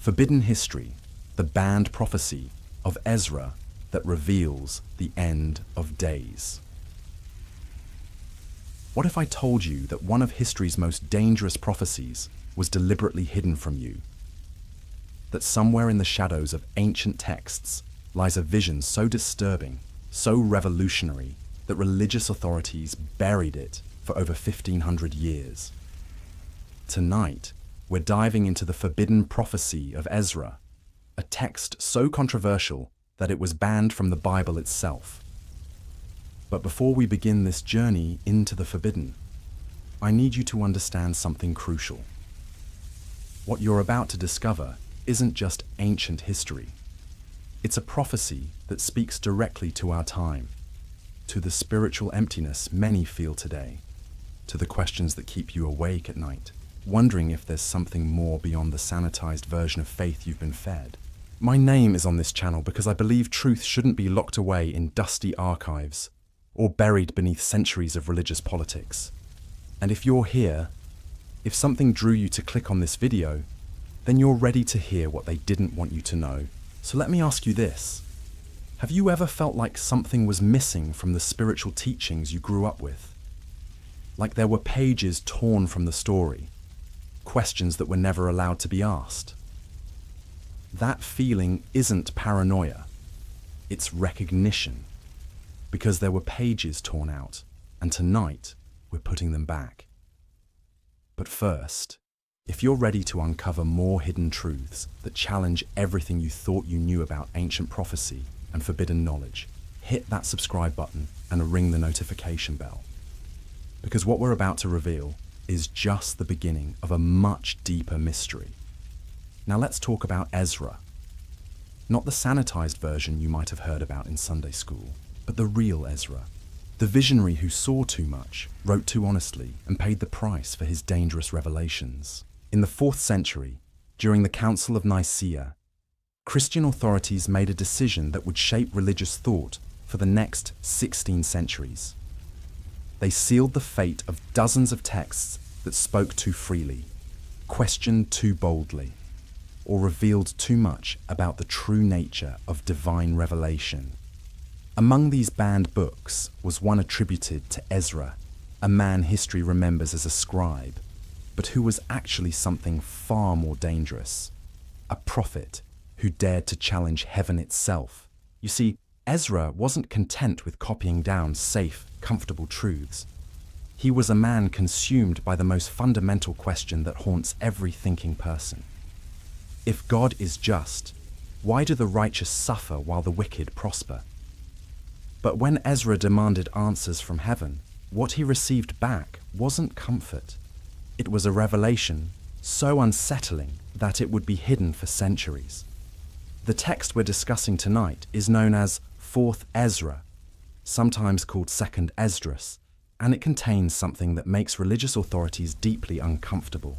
Forbidden history, the banned prophecy of Ezra that reveals the end of days. What if I told you that one of history's most dangerous prophecies was deliberately hidden from you? That somewhere in the shadows of ancient texts lies a vision so disturbing, so revolutionary, that religious authorities buried it for over 1,500 years. Tonight, we're diving into the forbidden prophecy of Ezra, a text so controversial that it was banned from the Bible itself. But before we begin this journey into the forbidden, I need you to understand something crucial. What you're about to discover isn't just ancient history. It's a prophecy that speaks directly to our time, to the spiritual emptiness many feel today, to the questions that keep you awake at night, wondering if there's something more beyond the sanitized version of faith you've been fed. My name is on this channel because I believe truth shouldn't be locked away in dusty archives or buried beneath centuries of religious politics. And if you're here, if something drew you to click on this video, then you're ready to hear what they didn't want you to know. So let me ask you this. Have you ever felt like something was missing from the spiritual teachings you grew up with? Like there were pages torn from the story, questions that were never allowed to be asked? That feeling isn't paranoia, it's recognition, because there were pages torn out, and tonight we're putting them back. But first, if you're ready to uncover more hidden truths that challenge everything you thought you knew about ancient prophecy and forbidden knowledge, hit that subscribe button and ring the notification bell. Because what we're about to reveal is just the beginning of a much deeper mystery. Now let's talk about Ezra. Not the sanitized version you might have heard about in Sunday school, but the real Ezra. The visionary who saw too much, wrote too honestly, and paid the price for his dangerous revelations. In the 4th century, during the Council of Nicaea, Christian authorities made a decision that would shape religious thought for the next 16 centuries. They sealed the fate of dozens of texts that spoke too freely, questioned too boldly, or revealed too much about the true nature of divine revelation. Among these banned books was one attributed to Ezra, a man history remembers as a scribe, but who was actually something far more dangerous, a prophet who dared to challenge heaven itself. You see, Ezra wasn't content with copying down safe, comfortable truths. He was a man consumed by the most fundamental question that haunts every thinking person. If God is just, why do the righteous suffer while the wicked prosper? But when Ezra demanded answers from heaven, what he received back wasn't comfort. It was a revelation so unsettling that it would be hidden for centuries. The text we're discussing tonight is known as 4th Ezra, sometimes called 2nd Esdras, and it contains something that makes religious authorities deeply uncomfortable.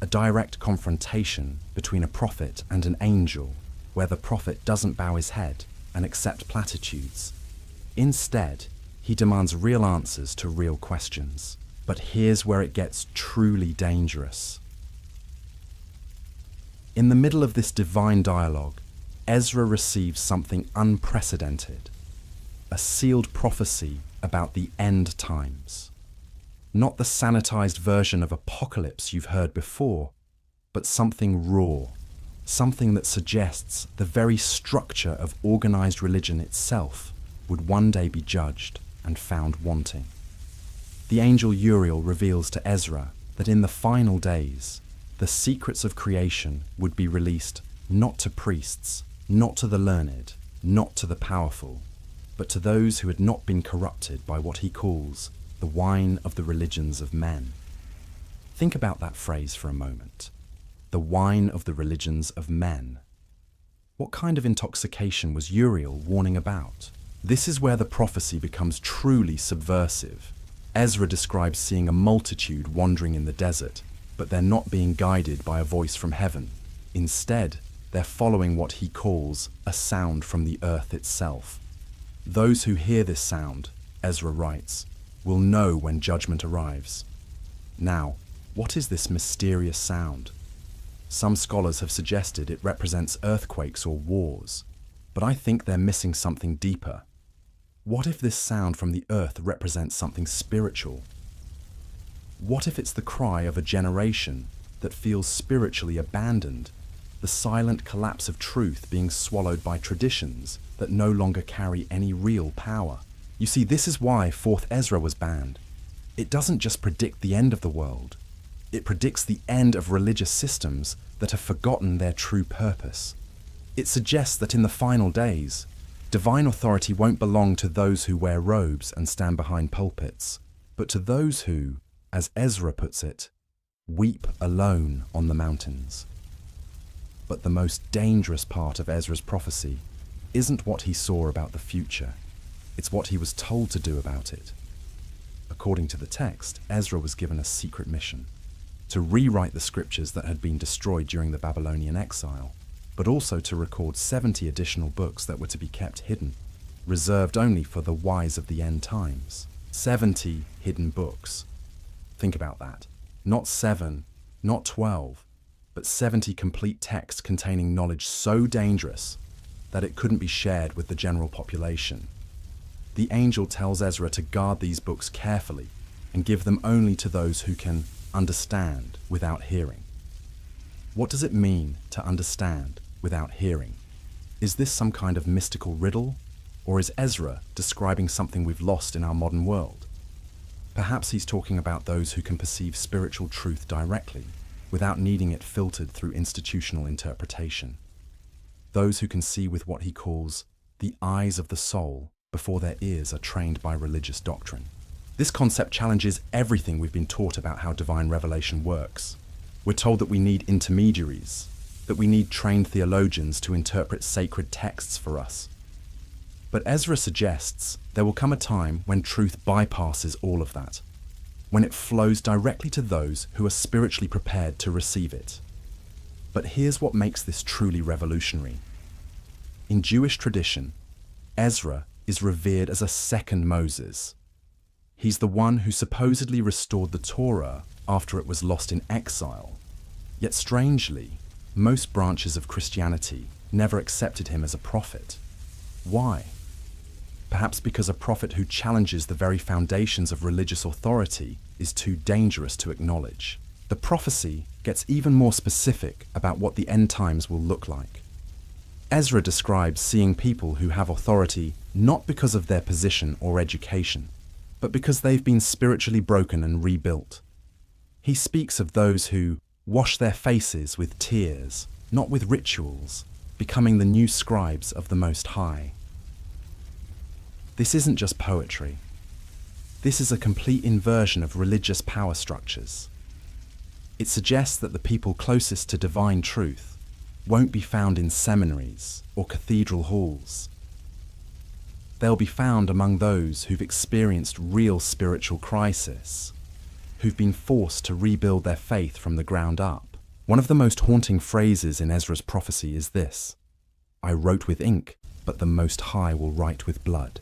A direct confrontation between a prophet and an angel, where the prophet doesn't bow his head and accept platitudes. Instead, he demands real answers to real questions. But here's where it gets truly dangerous. In the middle of this divine dialogue, Ezra receives something unprecedented, a sealed prophecy about the end times. Not the sanitized version of apocalypse you've heard before, but something raw, something that suggests the very structure of organized religion itself would one day be judged and found wanting. The angel Uriel reveals to Ezra that in the final days, the secrets of creation would be released not to priests, not to the learned, not to the powerful, but to those who had not been corrupted by what he calls the wine of the religions of men. Think about that phrase for a moment. The wine of the religions of men. What kind of intoxication was Uriel warning about? This is where the prophecy becomes truly subversive. Ezra describes seeing a multitude wandering in the desert, but they're not being guided by a voice from heaven. Instead, they're following what he calls a sound from the earth itself. Those who hear this sound, Ezra writes, will know when judgment arrives. Now, what is this mysterious sound? Some scholars have suggested it represents earthquakes or wars, but I think they're missing something deeper. What if this sound from the earth represents something spiritual? What if it's the cry of a generation that feels spiritually abandoned, the silent collapse of truth being swallowed by traditions that no longer carry any real power? You see, this is why 4th Ezra was banned. It doesn't just predict the end of the world, it predicts the end of religious systems that have forgotten their true purpose. It suggests that in the final days, divine authority won't belong to those who wear robes and stand behind pulpits, but to those who, as Ezra puts it, weep alone on the mountains. But the most dangerous part of Ezra's prophecy isn't what he saw about the future, it's what he was told to do about it. According to the text, Ezra was given a secret mission to rewrite the scriptures that had been destroyed during the Babylonian exile, but also to record 70 additional books that were to be kept hidden, reserved only for the wise of the end times. 70 hidden books. Think about that. Not 7, not 12, but 70 complete texts containing knowledge so dangerous that it couldn't be shared with the general population. The angel tells Ezra to guard these books carefully and give them only to those who can understand without hearing. What does it mean to understand without hearing? Is this some kind of mystical riddle, or is Ezra describing something we've lost in our modern world? Perhaps he's talking about those who can perceive spiritual truth directly, without needing it filtered through institutional interpretation. Those who can see with what he calls the eyes of the soul before their ears are trained by religious doctrine. This concept challenges everything we've been taught about how divine revelation works. We're told that we need intermediaries, that we need trained theologians to interpret sacred texts for us. But Ezra suggests there will come a time when truth bypasses all of that, when it flows directly to those who are spiritually prepared to receive it. But here's what makes this truly revolutionary. In Jewish tradition, Ezra is revered as a second Moses. He's the one who supposedly restored the Torah after it was lost in exile. Yet strangely, most branches of Christianity never accepted him as a prophet. Why? Perhaps because a prophet who challenges the very foundations of religious authority is too dangerous to acknowledge. The prophecy gets even more specific about what the end times will look like. Ezra describes seeing people who have authority not because of their position or education, but because they've been spiritually broken and rebuilt. He speaks of those who wash their faces with tears, not with rituals, becoming the new scribes of the Most High. This isn't just poetry. This is a complete inversion of religious power structures. It suggests that the people closest to divine truth won't be found in seminaries or cathedral halls. They'll be found among those who've experienced real spiritual crisis, who've been forced to rebuild their faith from the ground up. One of the most haunting phrases in Ezra's prophecy is this: "I wrote with ink, but the Most High will write with blood."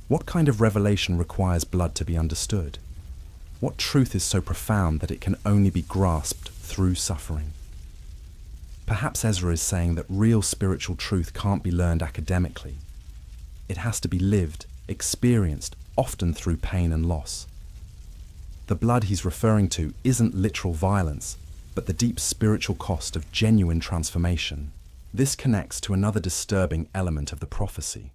What kind of revelation requires blood to be understood? What truth is so profound that it can only be grasped through suffering? Perhaps Ezra is saying that real spiritual truth can't be learned academically. It has to be lived, experienced, often through pain and loss. The blood he's referring to isn't literal violence, but the deep spiritual cost of genuine transformation. This connects to another disturbing element of the prophecy.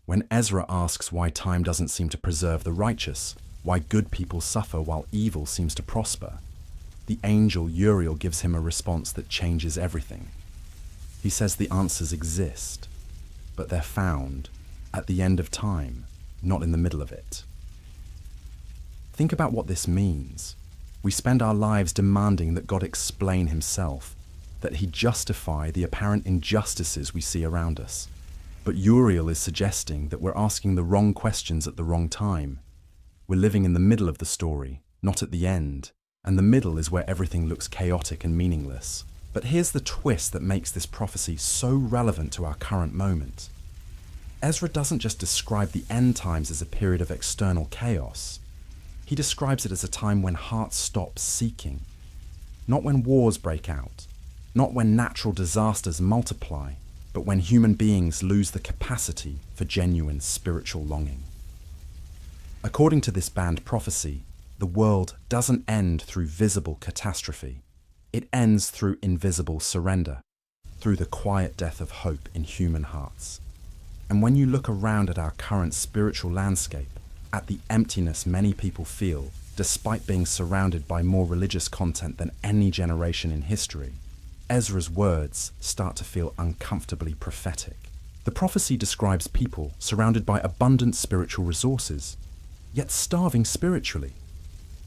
When Ezra asks why time doesn't seem to preserve the righteous, why good people suffer while evil seems to prosper, the angel Uriel gives him a response that changes everything. He says the answers exist, but they're found at the end of time, not in the middle of it. Think about what this means. We spend our lives demanding that God explain himself, that he justify the apparent injustices we see around us. But Uriel is suggesting that we're asking the wrong questions at the wrong time. We're living in the middle of the story, not at the end, and the middle is where everything looks chaotic and meaningless. But here's the twist that makes this prophecy so relevant to our current moment. Ezra doesn't just describe the end times as a period of external chaos. He describes it as a time when hearts stop seeking. Not when wars break out, not when natural disasters multiply, but when human beings lose the capacity for genuine spiritual longing. According to this banned prophecy, the world doesn't end through visible catastrophe. It ends through invisible surrender, through the quiet death of hope in human hearts. And when you look around at our current spiritual landscape, at the emptiness many people feel, despite being surrounded by more religious content than any generation in history, Ezra's words start to feel uncomfortably prophetic. The prophecy describes people surrounded by abundant spiritual resources, yet starving spiritually.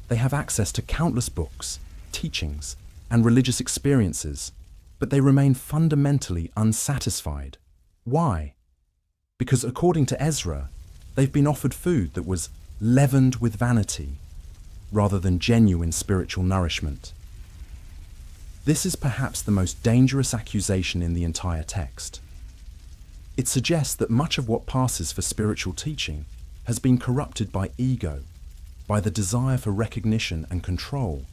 They have access to countless books, teachings, and religious experiences, but they remain fundamentally unsatisfied. Why? Because according to Ezra, they've been offered food that was leavened with vanity, rather than genuine spiritual nourishment. This is perhaps the most dangerous accusation in the entire text. It suggests that much of what passes for spiritual teaching has been corrupted by ego, by the desire for recognition and control,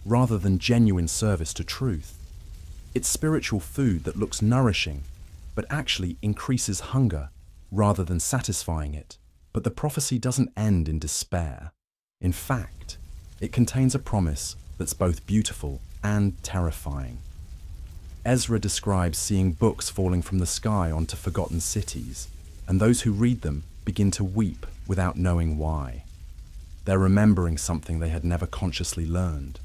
rather than genuine service to truth. It's spiritual food that looks nourishing, but actually increases hunger rather than satisfying it. But the prophecy doesn't end in despair. In fact, it contains a promise that's both beautiful and terrifying. Ezra describes seeing books falling from the sky onto forgotten cities, and those who read them begin to weep without knowing why. They're remembering something they had never consciously learned.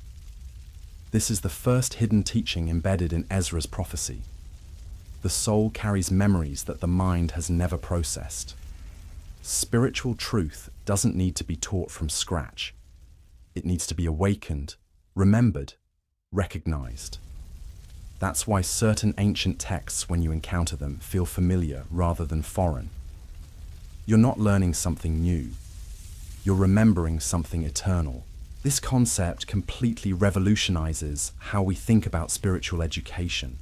This is the first hidden teaching embedded in Ezra's prophecy. The soul carries memories that the mind has never processed. Spiritual truth doesn't need to be taught from scratch. It needs to be awakened, remembered, recognized. That's why certain ancient texts, when you encounter them, feel familiar rather than foreign. You're not learning something new. You're remembering something eternal. This concept completely revolutionizes how we think about spiritual education.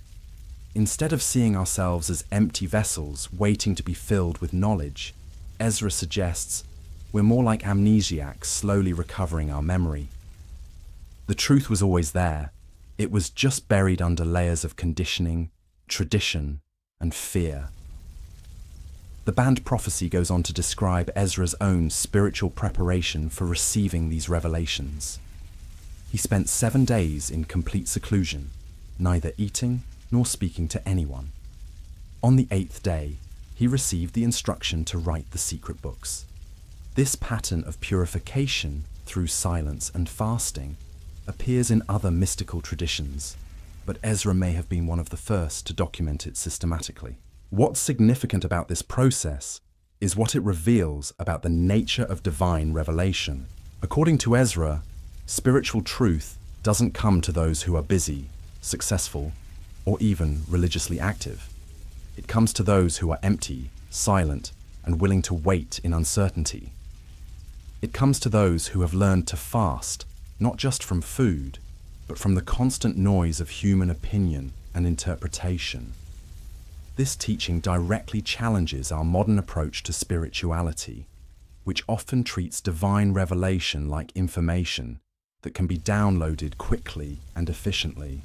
Instead of seeing ourselves as empty vessels waiting to be filled with knowledge, Ezra suggests we're more like amnesiacs slowly recovering our memory. The truth was always there. It was just buried under layers of conditioning, tradition, and fear. The banned prophecy goes on to describe Ezra's own spiritual preparation for receiving these revelations. He spent 7 days in complete seclusion, neither eating nor speaking to anyone. On the 8th day, he received the instruction to write the secret books. This pattern of purification through silence and fasting appears in other mystical traditions, but Ezra may have been one of the first to document it systematically. What's significant about this process is what it reveals about the nature of divine revelation. According to Ezra, spiritual truth doesn't come to those who are busy, successful, or even religiously active. It comes to those who are empty, silent, and willing to wait in uncertainty. It comes to those who have learned to fast, not just from food, but from the constant noise of human opinion and interpretation. This teaching directly challenges our modern approach to spirituality, which often treats divine revelation like information that can be downloaded quickly and efficiently.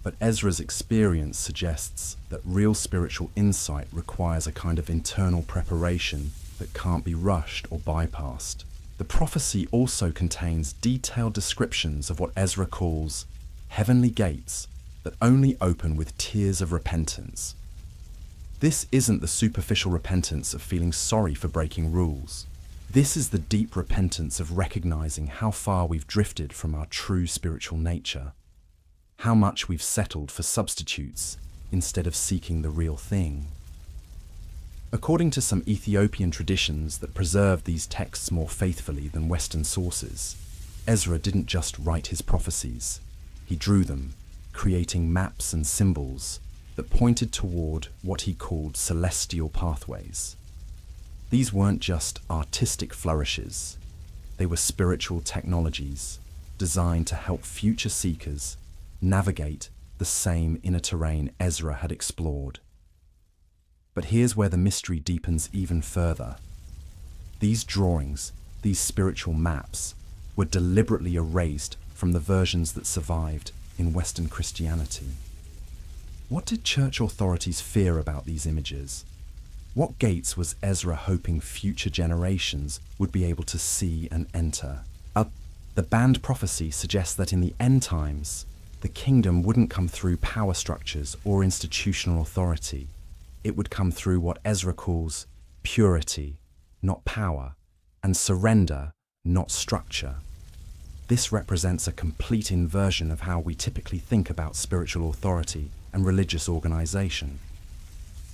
But Ezra's experience suggests that real spiritual insight requires a kind of internal preparation that can't be rushed or bypassed. The prophecy also contains detailed descriptions of what Ezra calls heavenly gates that only open with tears of repentance. This isn't the superficial repentance of feeling sorry for breaking rules. This is the deep repentance of recognizing how far we've drifted from our true spiritual nature, how much we've settled for substitutes instead of seeking the real thing. According to some Ethiopian traditions that preserve these texts more faithfully than Western sources, Ezra didn't just write his prophecies. He drew them, creating maps and symbols that pointed toward what he called celestial pathways. These weren't just artistic flourishes. They were spiritual technologies designed to help future seekers navigate the same inner terrain Ezra had explored. But here's where the mystery deepens even further. These drawings, these spiritual maps, were deliberately erased from the versions that survived in Western Christianity. What did church authorities fear about these images? What gates was Ezra hoping future generations would be able to see and enter? The banned prophecy suggests that in the end times, the kingdom wouldn't come through power structures or institutional authority. It would come through what Ezra calls purity, not power, and surrender, not structure. This represents a complete inversion of how we typically think about spiritual authority and religious organization.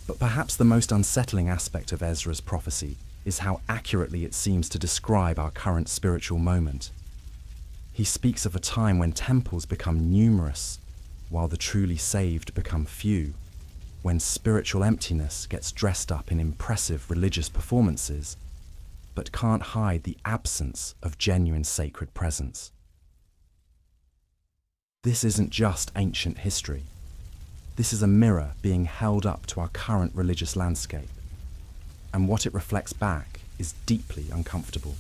But perhaps the most unsettling aspect of Ezra's prophecy is how accurately it seems to describe our current spiritual moment. He speaks of a time when temples become numerous, while the truly saved become few, when spiritual emptiness gets dressed up in impressive religious performances, but can't hide the absence of genuine sacred presence. This isn't just ancient history. This is a mirror being held up to our current religious landscape, and what it reflects back is deeply uncomfortable.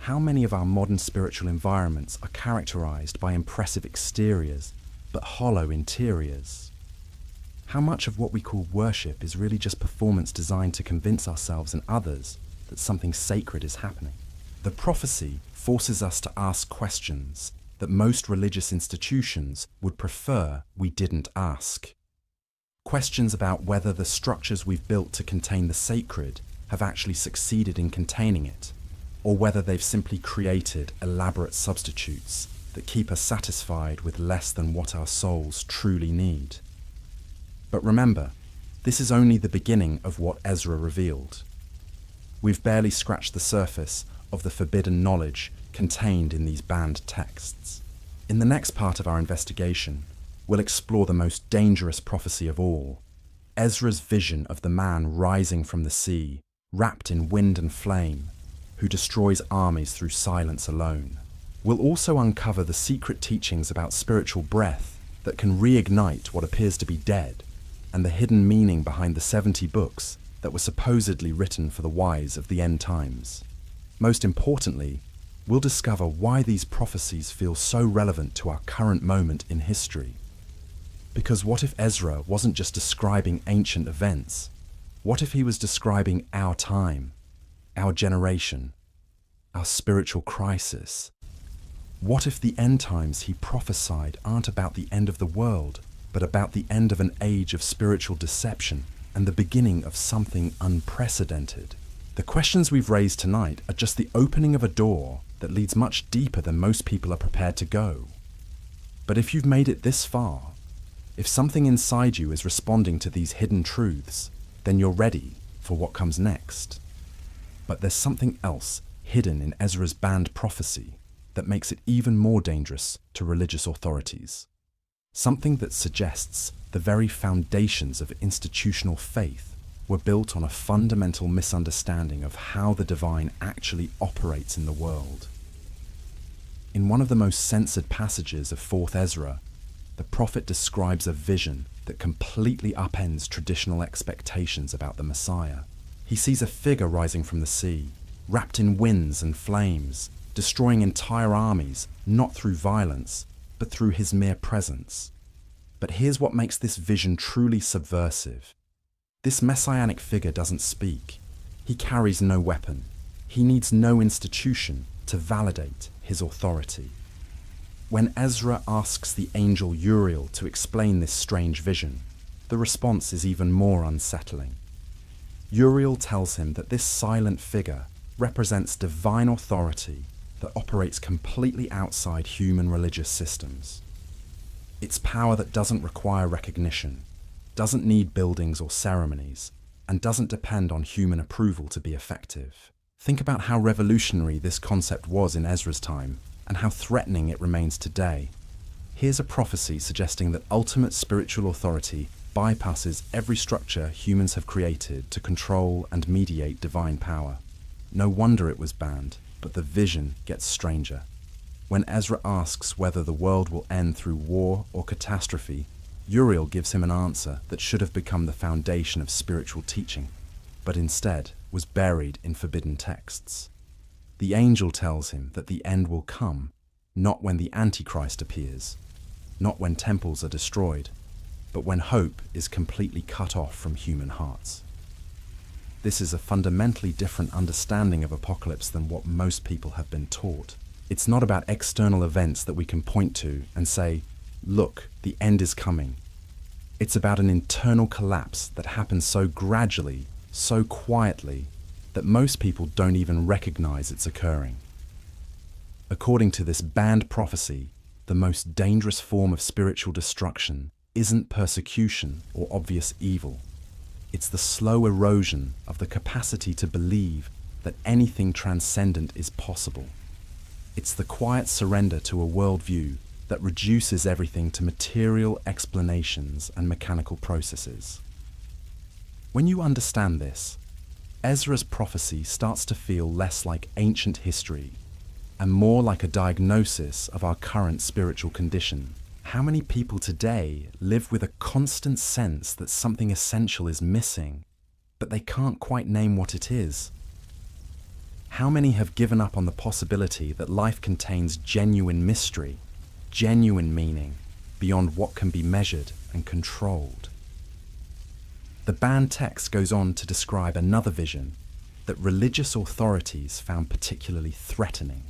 How many of our modern spiritual environments are characterized by impressive exteriors, but hollow interiors? How much of what we call worship is really just performance designed to convince ourselves and others that something sacred is happening? The prophecy forces us to ask questions that most religious institutions would prefer we didn't ask. Questions about whether the structures we've built to contain the sacred have actually succeeded in containing it, or whether they've simply created elaborate substitutes that keep us satisfied with less than what our souls truly need. But remember, this is only the beginning of what Ezra revealed. We've barely scratched the surface of the forbidden knowledge contained in these banned texts. In the next part of our investigation, we'll explore the most dangerous prophecy of all, Ezra's vision of the man rising from the sea, wrapped in wind and flame, who destroys armies through silence alone. We'll also uncover the secret teachings about spiritual breath that can reignite what appears to be dead, and the hidden meaning behind the 70 books that were supposedly written for the wise of the end times. Most importantly, we'll discover why these prophecies feel so relevant to our current moment in history. Because what if Ezra wasn't just describing ancient events? What if he was describing our time, our generation, our spiritual crisis? What if the end times he prophesied aren't about the end of the world, but about the end of an age of spiritual deception and the beginning of something unprecedented? The questions we've raised tonight are just the opening of a door that leads much deeper than most people are prepared to go. But if you've made it this far, if something inside you is responding to these hidden truths, then you're ready for what comes next. But there's something else hidden in Ezra's banned prophecy that makes it even more dangerous to religious authorities. Something that suggests the very foundations of institutional faith were built on a fundamental misunderstanding of how the divine actually operates in the world. In one of the most censored passages of 4th Ezra, the prophet describes a vision that completely upends traditional expectations about the Messiah. He sees a figure rising from the sea, wrapped in winds and flames, destroying entire armies, not through violence, but through his mere presence. But here's what makes this vision truly subversive. This messianic figure doesn't speak. He carries no weapon. He needs no institution to validate his authority. When Ezra asks the angel Uriel to explain this strange vision, the response is even more unsettling. Uriel tells him that this silent figure represents divine authority that operates completely outside human religious systems. It's power that doesn't require recognition, doesn't need buildings or ceremonies, and doesn't depend on human approval to be effective. Think about how revolutionary this concept was in Ezra's time, and how threatening it remains today. Here's a prophecy suggesting that ultimate spiritual authority bypasses every structure humans have created to control and mediate divine power. No wonder it was banned, but the vision gets stranger. When Ezra asks whether the world will end through war or catastrophe, Uriel gives him an answer that should have become the foundation of spiritual teaching, but instead was buried in forbidden texts. The angel tells him that the end will come, not when the Antichrist appears, not when temples are destroyed, but when hope is completely cut off from human hearts. This is a fundamentally different understanding of apocalypse than what most people have been taught. It's not about external events that we can point to and say, look, the end is coming. It's about an internal collapse that happens so gradually, so quietly, that most people don't even recognize it's occurring. According to this banned prophecy, the most dangerous form of spiritual destruction isn't persecution or obvious evil. It's the slow erosion of the capacity to believe that anything transcendent is possible. It's the quiet surrender to a worldview that reduces everything to material explanations and mechanical processes. When you understand this, Ezra's prophecy starts to feel less like ancient history and more like a diagnosis of our current spiritual condition. How many people today live with a constant sense that something essential is missing, but they can't quite name what it is? How many have given up on the possibility that life contains genuine mystery, genuine meaning, beyond what can be measured and controlled? The banned text goes on to describe another vision that religious authorities found particularly threatening.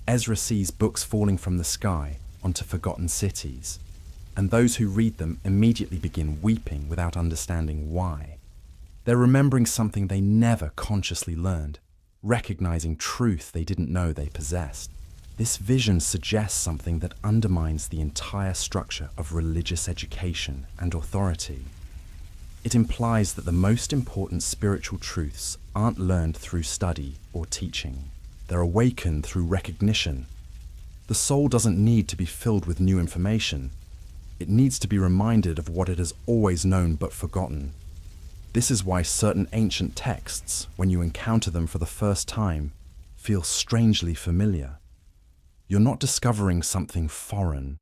Ezra sees books falling from the sky onto forgotten cities, and those who read them immediately begin weeping without understanding why. They're remembering something they never consciously learned, recognizing truth they didn't know they possessed. This vision suggests something that undermines the entire structure of religious education and authority. It implies that the most important spiritual truths aren't learned through study or teaching. They're awakened through recognition. The soul doesn't need to be filled with new information. It needs to be reminded of what it has always known but forgotten. This is why certain ancient texts, when you encounter them for the first time, feel strangely familiar. You're not discovering something foreign.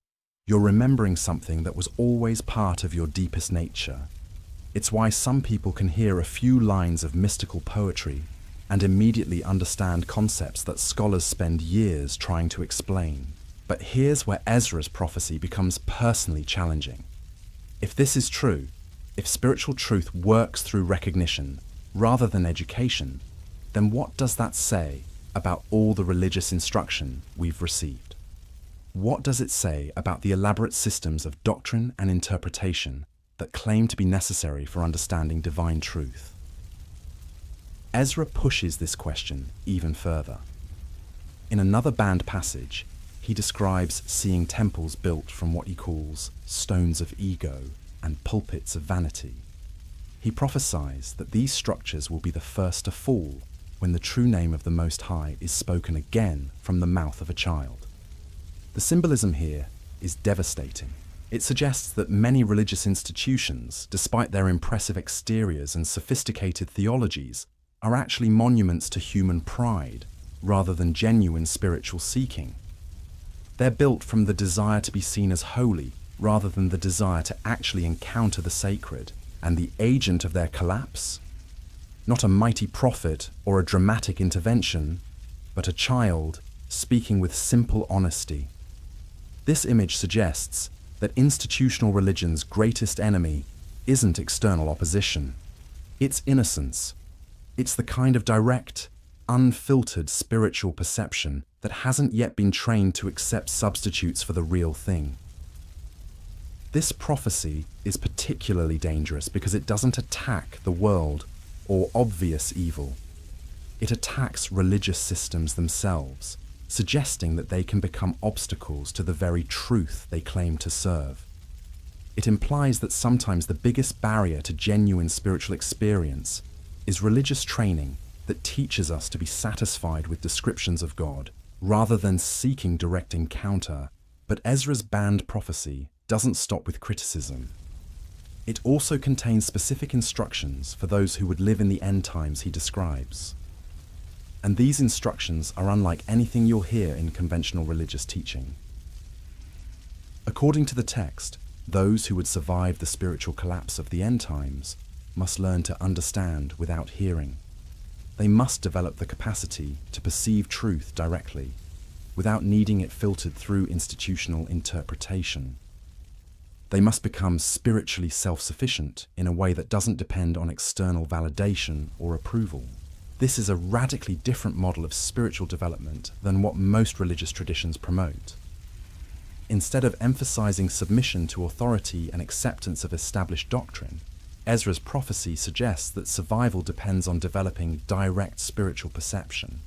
You're remembering something that was always part of your deepest nature. It's why some people can hear a few lines of mystical poetry and immediately understand concepts that scholars spend years trying to explain. But here's where Ezra's prophecy becomes personally challenging. If this is true, if spiritual truth works through recognition rather than education, then what does that say about all the religious instruction we've received? What does it say about the elaborate systems of doctrine and interpretation that claim to be necessary for understanding divine truth? Ezra pushes this question even further. In another banned passage, he describes seeing temples built from what he calls stones of ego and pulpits of vanity. He prophesies that these structures will be the first to fall when the true name of the Most High is spoken again from the mouth of a child. The symbolism here is devastating. It suggests that many religious institutions, despite their impressive exteriors and sophisticated theologies, are actually monuments to human pride rather than genuine spiritual seeking. They're built from the desire to be seen as holy rather than the desire to actually encounter the sacred, and the agent of their collapse? Not a mighty prophet or a dramatic intervention, but a child speaking with simple honesty. This image suggests that institutional religion's greatest enemy isn't external opposition. It's innocence. It's the kind of direct, unfiltered spiritual perception that hasn't yet been trained to accept substitutes for the real thing. This prophecy is particularly dangerous because it doesn't attack the world or obvious evil. It attacks religious systems themselves, suggesting that they can become obstacles to the very truth they claim to serve. It implies that sometimes the biggest barrier to genuine spiritual experience is religious training that teaches us to be satisfied with descriptions of God rather than seeking direct encounter. But Ezra's banned prophecy doesn't stop with criticism. It also contains specific instructions for those who would live in the end times he describes. And these instructions are unlike anything you'll hear in conventional religious teaching. According to the text, those who would survive the spiritual collapse of the end times must learn to understand without hearing. They must develop the capacity to perceive truth directly. without needing it filtered through institutional interpretation. They must become spiritually self-sufficient in a way that doesn't depend on external validation or approval. This is a radically different model of spiritual development than what most religious traditions promote. Instead of emphasizing submission to authority and acceptance of established doctrine, Ezra's prophecy suggests that survival depends on developing direct spiritual perception.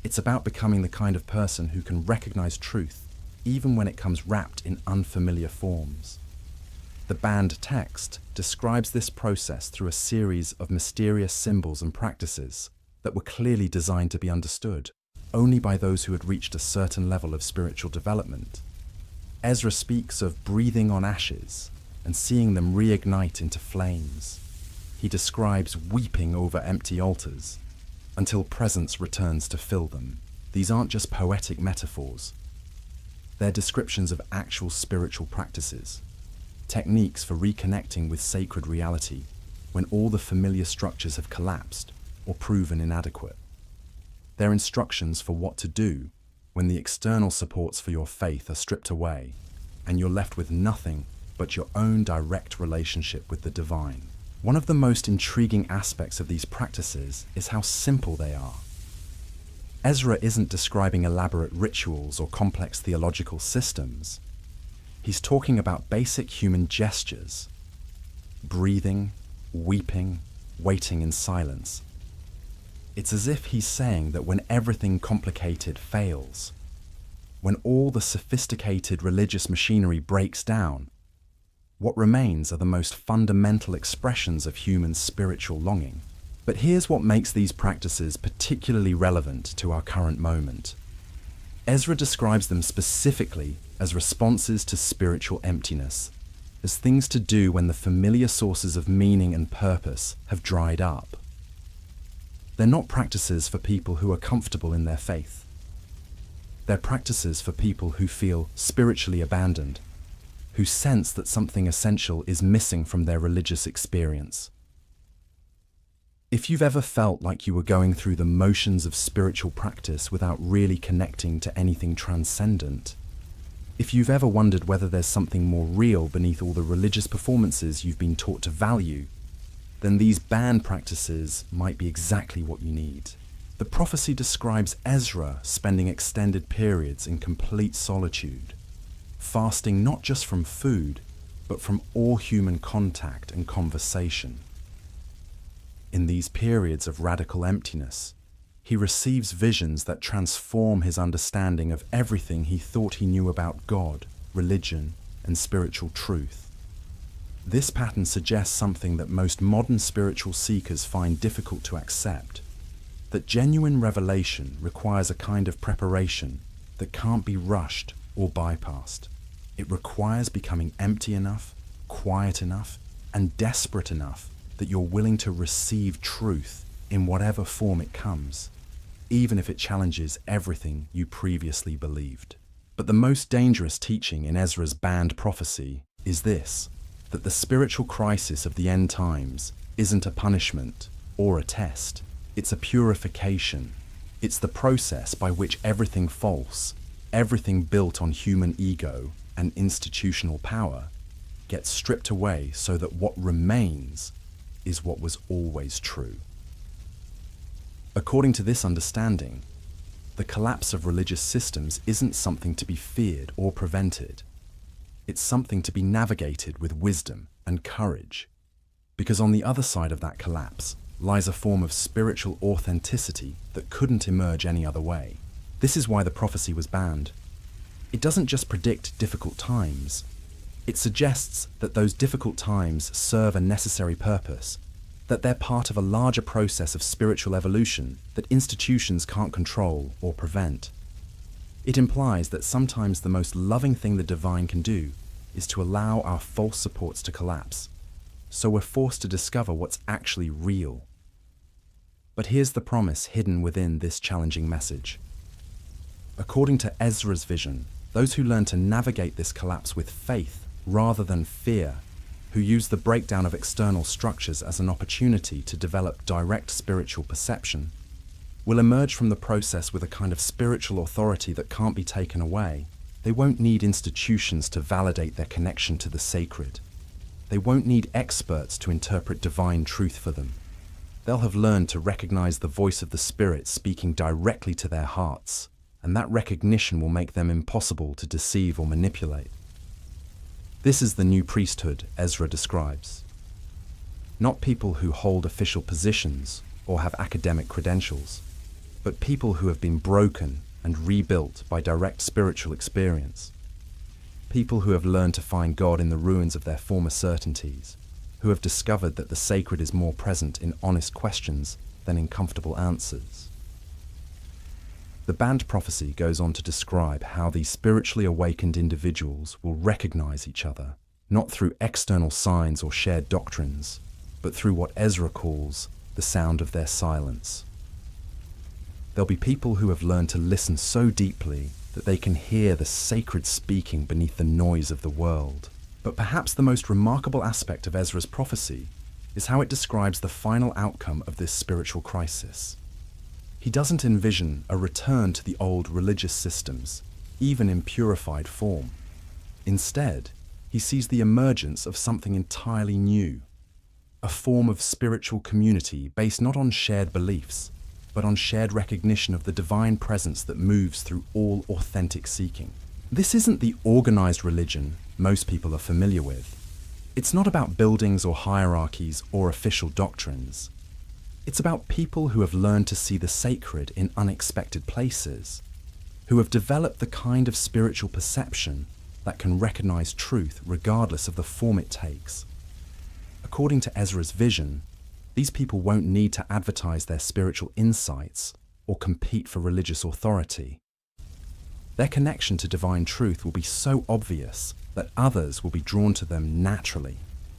It's about becoming the kind of person who can recognize truth even when it comes wrapped in unfamiliar forms. The banned text describes this process through a series of mysterious symbols and practices that were clearly designed to be understood only by those who had reached a certain level of spiritual development. Ezra speaks of breathing on ashes and seeing them reignite into flames. He describes weeping over empty altars until presence returns to fill them. These aren't just poetic metaphors. They're descriptions of actual spiritual practices, techniques for reconnecting with sacred reality when all the familiar structures have collapsed or proven inadequate. They're instructions for what to do when the external supports for your faith are stripped away and you're left with nothing but your own direct relationship with the divine. One of the most intriguing aspects of these practices is how simple they are. Ezra isn't describing elaborate rituals or complex theological systems. He's talking about basic human gestures: breathing, weeping, waiting in silence. It's as if he's saying that when everything complicated fails, when all the sophisticated religious machinery breaks down, what remains are the most fundamental expressions of human spiritual longing. But here's what makes these practices particularly relevant to our current moment. Ezra describes them specifically as responses to spiritual emptiness, as things to do when the familiar sources of meaning and purpose have dried up. They're not practices for people who are comfortable in their faith. They're practices for people who feel spiritually abandoned, who sense that something essential is missing from their religious experience. If you've ever felt like you were going through the motions of spiritual practice without really connecting to anything transcendent, if you've ever wondered whether there's something more real beneath all the religious performances you've been taught to value, then these banned practices might be exactly what you need. The prophecy describes Ezra spending extended periods in complete solitude, fasting not just from food, but from all human contact and conversation. In these periods of radical emptiness, he receives visions that transform his understanding of everything he thought he knew about God, religion, and spiritual truth. This pattern suggests something that most modern spiritual seekers find difficult to accept: that genuine revelation requires a kind of preparation that can't be rushed or bypassed. It requires becoming empty enough, quiet enough, and desperate enough that you're willing to receive truth in whatever form it comes, even if it challenges everything you previously believed. But the most dangerous teaching in Ezra's banned prophecy is this: that the spiritual crisis of the end times isn't a punishment or a test. It's a purification. It's the process by which everything false, everything built on human ego and institutional power, gets stripped away so that what remains is what was always true. According to this understanding, the collapse of religious systems isn't something to be feared or prevented. It's something to be navigated with wisdom and courage, because on the other side of that collapse lies a form of spiritual authenticity that couldn't emerge any other way. This is why the prophecy was banned. It doesn't just predict difficult times. It suggests that those difficult times serve a necessary purpose, that they're part of a larger process of spiritual evolution that institutions can't control or prevent. It implies that sometimes the most loving thing the divine can do is to allow our false supports to collapse, so we're forced to discover what's actually real. But here's the promise hidden within this challenging message. According to Ezra's vision, those who learn to navigate this collapse with faith rather than fear, who use the breakdown of external structures as an opportunity to develop direct spiritual perception, will emerge from the process with a kind of spiritual authority that can't be taken away. They won't need institutions to validate their connection to the sacred. They won't need experts to interpret divine truth for them. They'll have learned to recognize the voice of the Spirit speaking directly to their hearts, and that recognition will make them impossible to deceive or manipulate. This is the new priesthood Ezra describes. Not people who hold official positions or have academic credentials, but people who have been broken and rebuilt by direct spiritual experience. People who have learned to find God in the ruins of their former certainties, who have discovered that the sacred is more present in honest questions than in comfortable answers. The band prophecy goes on to describe how these spiritually awakened individuals will recognize each other, not through external signs or shared doctrines, but through what Ezra calls the sound of their silence. There'll be people who have learned to listen so deeply that they can hear the sacred speaking beneath the noise of the world. But perhaps the most remarkable aspect of Ezra's prophecy is how it describes the final outcome of this spiritual crisis. He doesn't envision a return to the old religious systems, even in purified form. Instead, he sees the emergence of something entirely new, a form of spiritual community based not on shared beliefs, but on shared recognition of the divine presence that moves through all authentic seeking. This isn't the organized religion most people are familiar with. It's not about buildings or hierarchies or official doctrines. It's about people who have learned to see the sacred in unexpected places, who have developed the kind of spiritual perception that can recognize truth regardless of the form it takes. According to Ezra's vision, these people won't need to advertise their spiritual insights or compete for religious authority. Their connection to divine truth will be so obvious that others will be drawn to them naturally,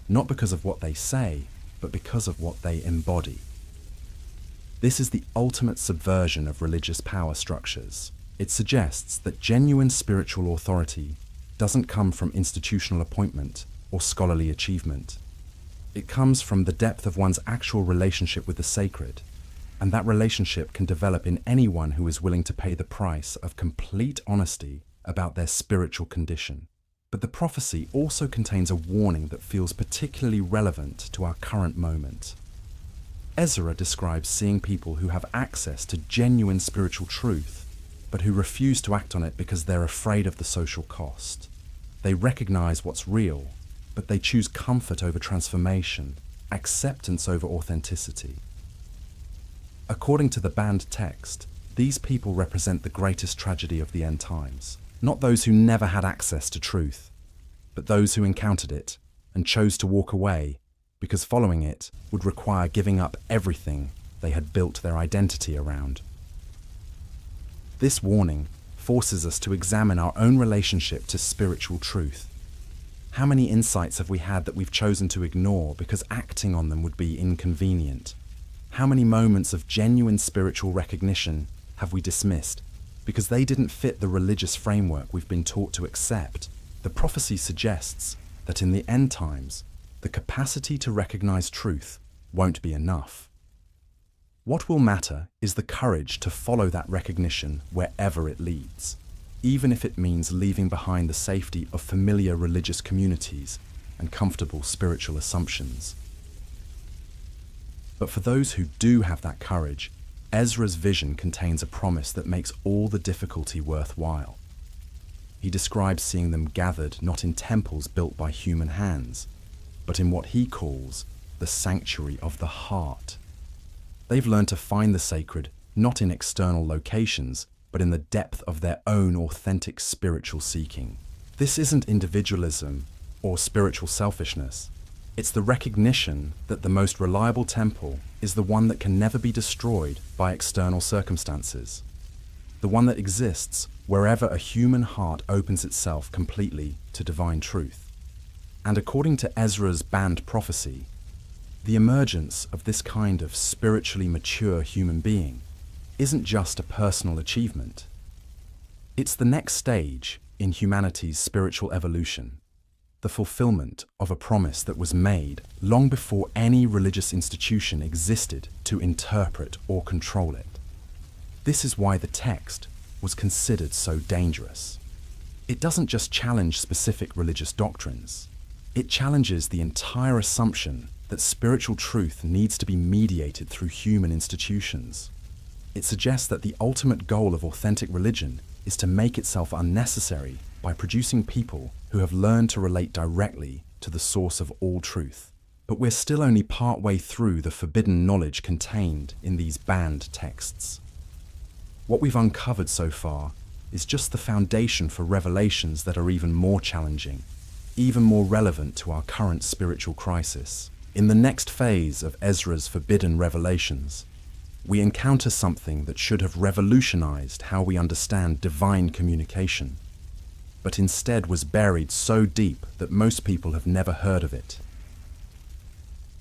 not because of what they say, but because of what they embody. This is the ultimate subversion of religious power structures. It suggests that genuine spiritual authority doesn't come from institutional appointment or scholarly achievement. It comes from the depth of one's actual relationship with the sacred, and that relationship can develop in anyone who is willing to pay the price of complete honesty about their spiritual condition. But the prophecy also contains a warning that feels particularly relevant to our current moment. Ezra describes seeing people who have access to genuine spiritual truth, but who refuse to act on it because they're afraid of the social cost. They recognize what's real, but they choose comfort over transformation, acceptance over authenticity. According to the banned text, these people represent the greatest tragedy of the end times. Not those who never had access to truth, but those who encountered it and chose to walk away because following it would require giving up everything they had built their identity around. This warning forces us to examine our own relationship to spiritual truth. How many insights have we had that we've chosen to ignore because acting on them would be inconvenient? How many moments of genuine spiritual recognition have we dismissed because they didn't fit the religious framework we've been taught to accept? The prophecy suggests that in the end times, the capacity to recognize truth won't be enough. What will matter is the courage to follow that recognition wherever it leads, even if it means leaving behind the safety of familiar religious communities and comfortable spiritual assumptions. But for those who do have that courage, Ezra's vision contains a promise that makes all the difficulty worthwhile. He describes seeing them gathered not in temples built by human hands, but in what he calls the sanctuary of the heart. They've learned to find the sacred not in external locations, but in the depth of their own authentic spiritual seeking. This isn't individualism or spiritual selfishness. It's the recognition that the most reliable temple is the one that can never be destroyed by external circumstances, the one that exists wherever a human heart opens itself completely to divine truth. And according to Ezra's banned prophecy, the emergence of this kind of spiritually mature human being isn't just a personal achievement. It's the next stage in humanity's spiritual evolution, the fulfillment of a promise that was made long before any religious institution existed to interpret or control it. This is why the text was considered so dangerous. It doesn't just challenge specific religious doctrines. It challenges the entire assumption that spiritual truth needs to be mediated through human institutions. It suggests that the ultimate goal of authentic religion is to make itself unnecessary by producing people who have learned to relate directly to the source of all truth. But we're still only part-way through the forbidden knowledge contained in these banned texts. What we've uncovered so far is just the foundation for revelations that are even more challenging, even more relevant to our current spiritual crisis. In the next phase of Ezra's forbidden revelations, we encounter something that should have revolutionized how we understand divine communication, but instead was buried so deep that most people have never heard of it.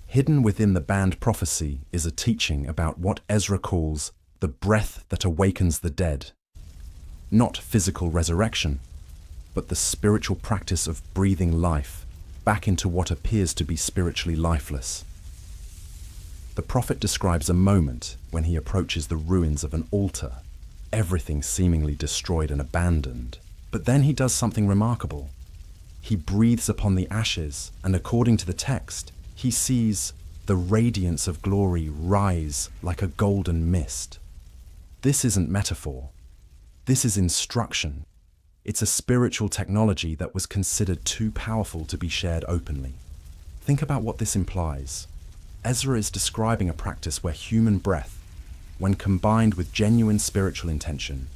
Hidden within the banned prophecy is a teaching about what Ezra calls the breath that awakens the dead. Not physical resurrection, but the spiritual practice of breathing life back into what appears to be spiritually lifeless. The prophet describes a moment when he approaches the ruins of an altar, everything seemingly destroyed and abandoned. But then he does something remarkable. He breathes upon the ashes, and according to the text, he sees the radiance of glory rise like a golden mist. This isn't metaphor. This is instruction. It's a spiritual technology that was considered too powerful to be shared openly. Think about what this implies. Ezra is describing a practice where human breath, when combined with genuine spiritual intention,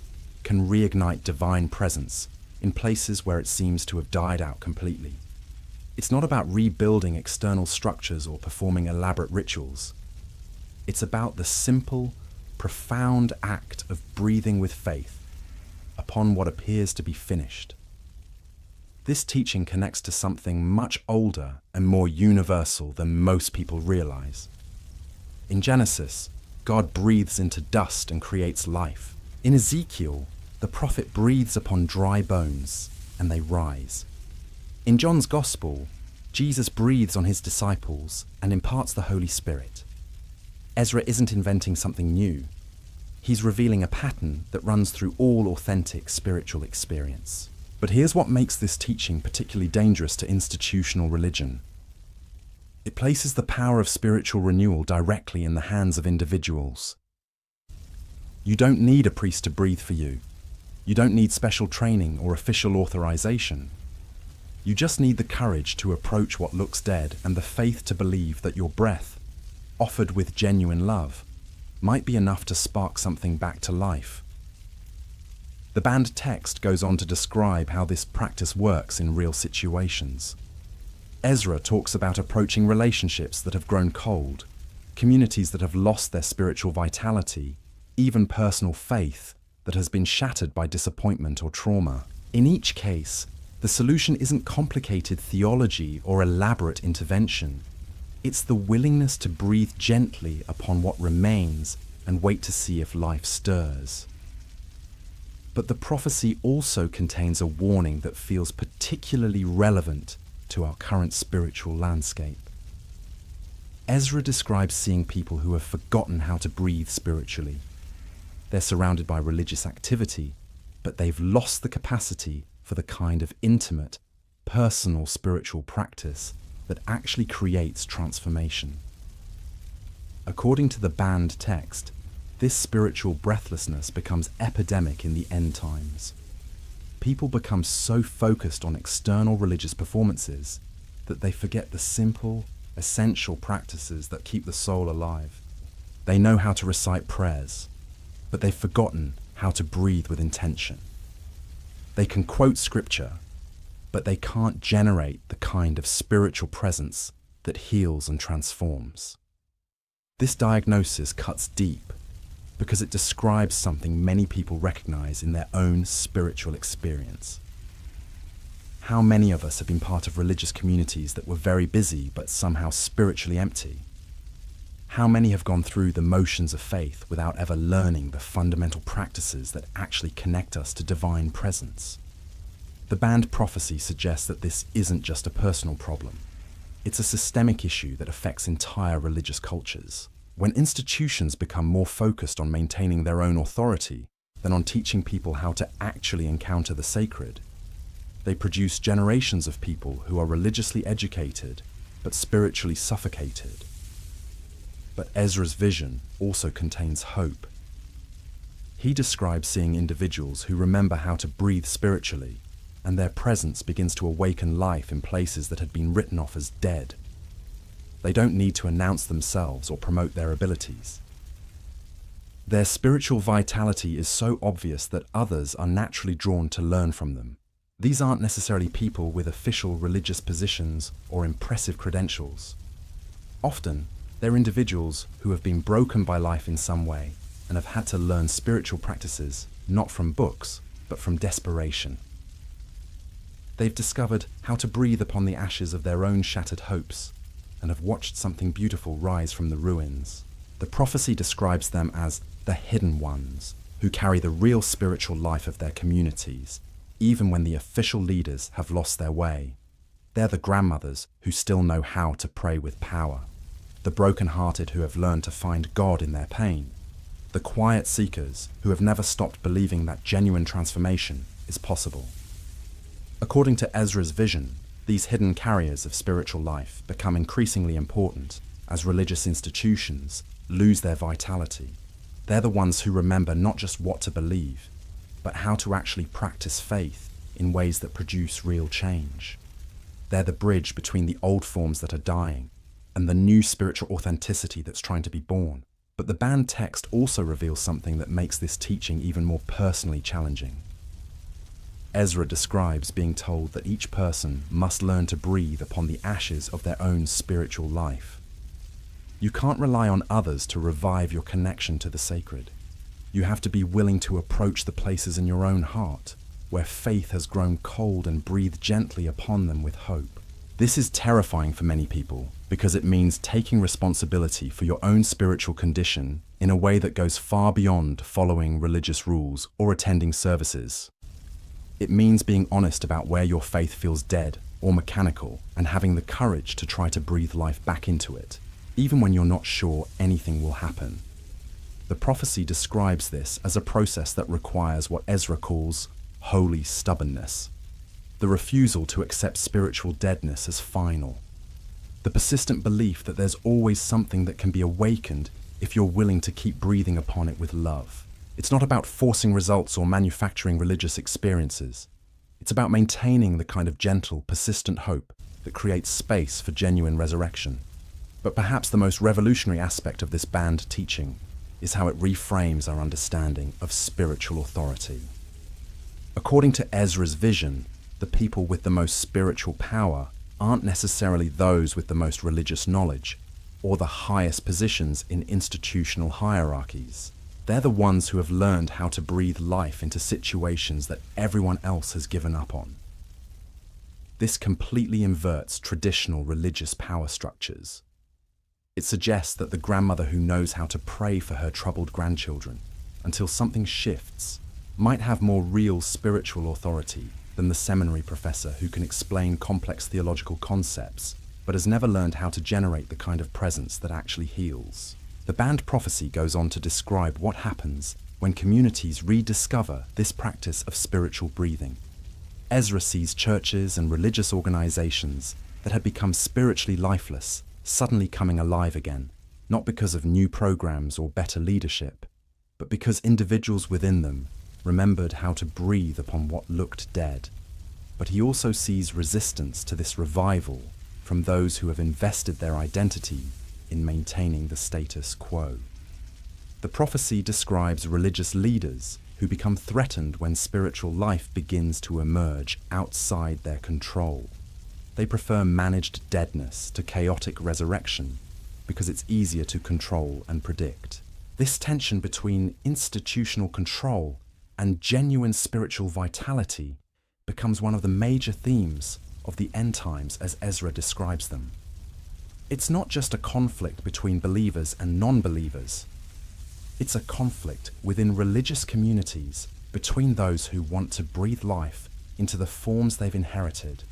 can reignite divine presence in places where it seems to have died out completely. It's not about rebuilding external structures or performing elaborate rituals. It's about the simple, profound act of breathing with faith upon what appears to be finished. This teaching connects to something much older and more universal than most people realize. In Genesis, God breathes into dust and creates life. In Ezekiel, the prophet breathes upon dry bones and they rise. In John's Gospel, Jesus breathes on his disciples and imparts the Holy Spirit. Ezra isn't inventing something new. He's revealing a pattern that runs through all authentic spiritual experience. But here's what makes this teaching particularly dangerous to institutional religion. It places the power of spiritual renewal directly in the hands of individuals. You don't need a priest to breathe for you. You don't need special training or official authorization. You just need the courage to approach what looks dead and the faith to believe that your breath, offered with genuine love, might be enough to spark something back to life. The banned text goes on to describe how this practice works in real situations. Ezra talks about approaching relationships that have grown cold, communities that have lost their spiritual vitality, even personal faith that has been shattered by disappointment or trauma. In each case, the solution isn't complicated theology or elaborate intervention. It's the willingness to breathe gently upon what remains and wait to see if life stirs. But the prophecy also contains a warning that feels particularly relevant to our current spiritual landscape. Ezra describes seeing people who have forgotten how to breathe spiritually. They're surrounded by religious activity, but they've lost the capacity for the kind of intimate, personal spiritual practice that actually creates transformation. According to the banned text, this spiritual breathlessness becomes epidemic in the end times. People become so focused on external religious performances that they forget the simple, essential practices that keep the soul alive. They know how to recite prayers, but they've forgotten how to breathe with intention. They can quote scripture, but they can't generate the kind of spiritual presence that heals and transforms. This diagnosis cuts deep because it describes something many people recognize in their own spiritual experience. How many of us have been part of religious communities that were very busy but somehow spiritually empty? How many have gone through the motions of faith without ever learning the fundamental practices that actually connect us to divine presence? The banned prophecy suggests that this isn't just a personal problem. It's a systemic issue that affects entire religious cultures. When institutions become more focused on maintaining their own authority than on teaching people how to actually encounter the sacred, they produce generations of people who are religiously educated but spiritually suffocated. But Ezra's vision also contains hope. He describes seeing individuals who remember how to breathe spiritually, and their presence begins to awaken life in places that had been written off as dead. They don't need to announce themselves or promote their abilities. Their spiritual vitality is so obvious that others are naturally drawn to learn from them. These aren't necessarily people with official religious positions or impressive credentials. Often, they're individuals who have been broken by life in some way and have had to learn spiritual practices not from books, but from desperation. They've discovered how to breathe upon the ashes of their own shattered hopes and have watched something beautiful rise from the ruins. The prophecy describes them as the hidden ones who carry the real spiritual life of their communities, even when the official leaders have lost their way. They're the grandmothers who still know how to pray with power, the broken-hearted who have learned to find God in their pain, the quiet seekers who have never stopped believing that genuine transformation is possible. According to Ezra's vision, these hidden carriers of spiritual life become increasingly important as religious institutions lose their vitality. They're the ones who remember not just what to believe, but how to actually practice faith in ways that produce real change. They're the bridge between the old forms that are dying and the new spiritual authenticity that's trying to be born. But the banned text also reveals something that makes this teaching even more personally challenging. Ezra describes being told that each person must learn to breathe upon the ashes of their own spiritual life. You can't rely on others to revive your connection to the sacred. You have to be willing to approach the places in your own heart where faith has grown cold and breathe gently upon them with hope. This is terrifying for many people because it means taking responsibility for your own spiritual condition in a way that goes far beyond following religious rules or attending services. It means being honest about where your faith feels dead or mechanical and having the courage to try to breathe life back into it, even when you're not sure anything will happen. The prophecy describes this as a process that requires what Ezra calls holy stubbornness, the refusal to accept spiritual deadness as final, the persistent belief that there's always something that can be awakened if you're willing to keep breathing upon it with love. It's not about forcing results or manufacturing religious experiences. It's about maintaining the kind of gentle, persistent hope that creates space for genuine resurrection. But perhaps the most revolutionary aspect of this banned teaching is how it reframes our understanding of spiritual authority. According to Ezra's vision, the people with the most spiritual power aren't necessarily those with the most religious knowledge or the highest positions in institutional hierarchies. They're the ones who have learned how to breathe life into situations that everyone else has given up on. This completely inverts traditional religious power structures. It suggests that the grandmother who knows how to pray for her troubled grandchildren until something shifts might have more real spiritual authority than the seminary professor who can explain complex theological concepts but has never learned how to generate the kind of presence that actually heals. The banned prophecy goes on to describe what happens when communities rediscover this practice of spiritual breathing. Ezra sees churches and religious organizations that had become spiritually lifeless suddenly coming alive again, not because of new programs or better leadership, but because individuals within them remembered how to breathe upon what looked dead. But he also sees resistance to this revival from those who have invested their identity in maintaining the status quo. The prophecy describes religious leaders who become threatened when spiritual life begins to emerge outside their control. They prefer managed deadness to chaotic resurrection because it's easier to control and predict. This tension between institutional control and genuine spiritual vitality becomes one of the major themes of the end times as Ezra describes them. It's not just a conflict between believers and non-believers. It's a conflict within religious communities between those who want to breathe life into the forms they've inherited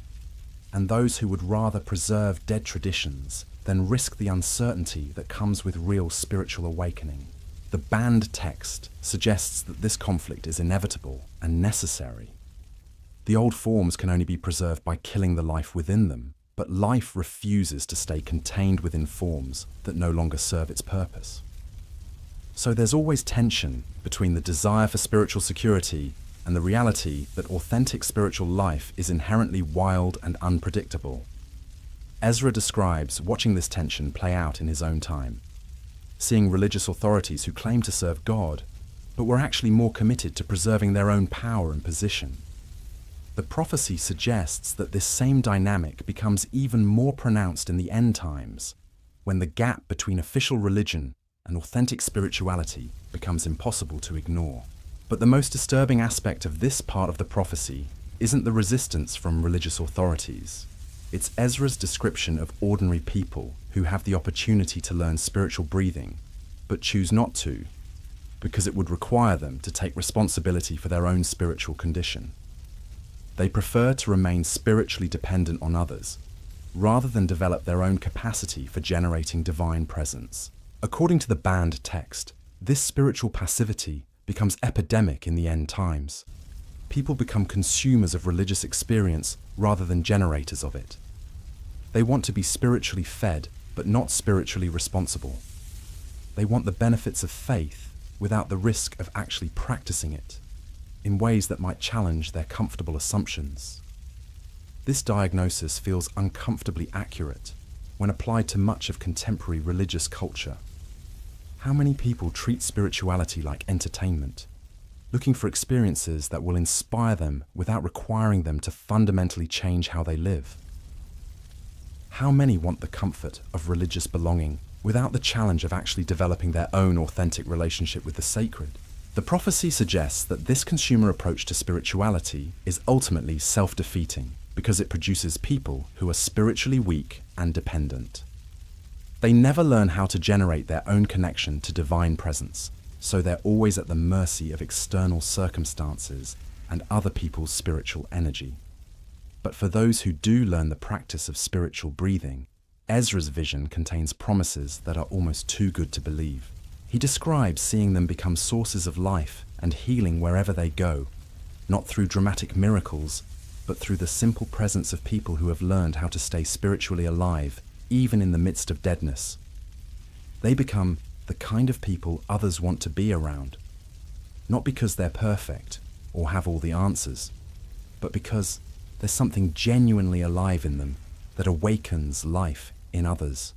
and those who would rather preserve dead traditions then risk the uncertainty that comes with real spiritual awakening. The banned text suggests that this conflict is inevitable and necessary. The old forms can only be preserved by killing the life within them, but life refuses to stay contained within forms that no longer serve its purpose. So there's always tension between the desire for spiritual security and the reality that authentic spiritual life is inherently wild and unpredictable. Ezra describes watching this tension play out in his own time, seeing religious authorities who claim to serve God, but were actually more committed to preserving their own power and position. The prophecy suggests that this same dynamic becomes even more pronounced in the end times, when the gap between official religion and authentic spirituality becomes impossible to ignore. But the most disturbing aspect of this part of the prophecy isn't the resistance from religious authorities. It's Ezra's description of ordinary people who have the opportunity to learn spiritual breathing, but choose not to, because it would require them to take responsibility for their own spiritual condition. They prefer to remain spiritually dependent on others, rather than develop their own capacity for generating divine presence. According to the banned text, this spiritual passivity becomes epidemic in the end times. People become consumers of religious experience rather than generators of it. They want to be spiritually fed, but not spiritually responsible. They want the benefits of faith without the risk of actually practicing it in ways that might challenge their comfortable assumptions. This diagnosis feels uncomfortably accurate when applied to much of contemporary religious culture. How many people treat spirituality like entertainment, looking for experiences that will inspire them without requiring them to fundamentally change how they live? How many want the comfort of religious belonging without the challenge of actually developing their own authentic relationship with the sacred? The prophecy suggests that this consumer approach to spirituality is ultimately self-defeating because it produces people who are spiritually weak and dependent. They never learn how to generate their own connection to divine presence, so they're always at the mercy of external circumstances and other people's spiritual energy. But for those who do learn the practice of spiritual breathing, Ezra's vision contains promises that are almost too good to believe. He describes seeing them become sources of life and healing wherever they go, not through dramatic miracles, but through the simple presence of people who have learned how to stay spiritually alive, even in the midst of deadness. They become the kind of people others want to be around, not because they're perfect or have all the answers, but because there's something genuinely alive in them that awakens life in others.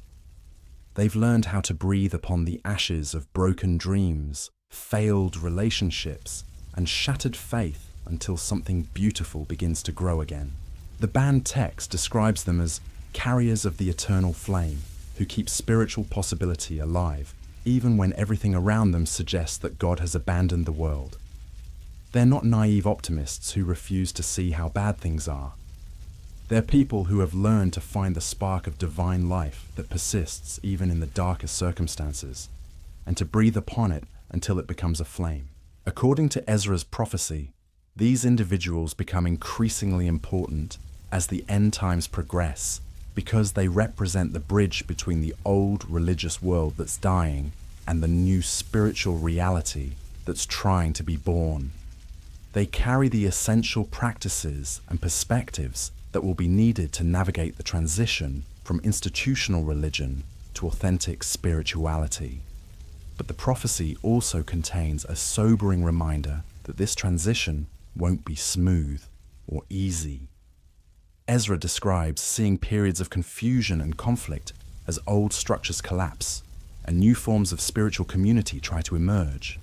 They've learned how to breathe upon the ashes of broken dreams, failed relationships, and shattered faith until something beautiful begins to grow again. The banned text describes them as carriers of the eternal flame who keep spiritual possibility alive, even when everything around them suggests that God has abandoned the world. They're not naive optimists who refuse to see how bad things are. They're people who have learned to find the spark of divine life that persists even in the darkest circumstances, and to breathe upon it until it becomes a flame. According to Ezra's prophecy, these individuals become increasingly important as the end times progress, because they represent the bridge between the old religious world that's dying and the new spiritual reality that's trying to be born. They carry the essential practices and perspectives that will be needed to navigate the transition from institutional religion to authentic spirituality. But the prophecy also contains a sobering reminder that this transition won't be smooth or easy. Ezra describes seeing periods of confusion and conflict as old structures collapse and new forms of spiritual community try to emerge.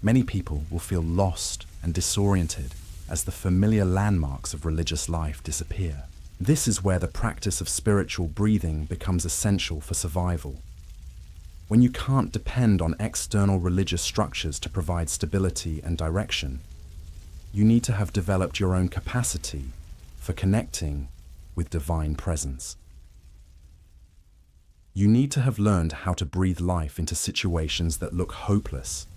Many people will feel lost and disoriented as the familiar landmarks of religious life disappear. This is where the practice of spiritual breathing becomes essential for survival. When you can't depend on external religious structures to provide stability and direction, you need to have developed your own capacity for connecting with divine presence. You need to have learned how to breathe life into situations that look hopeless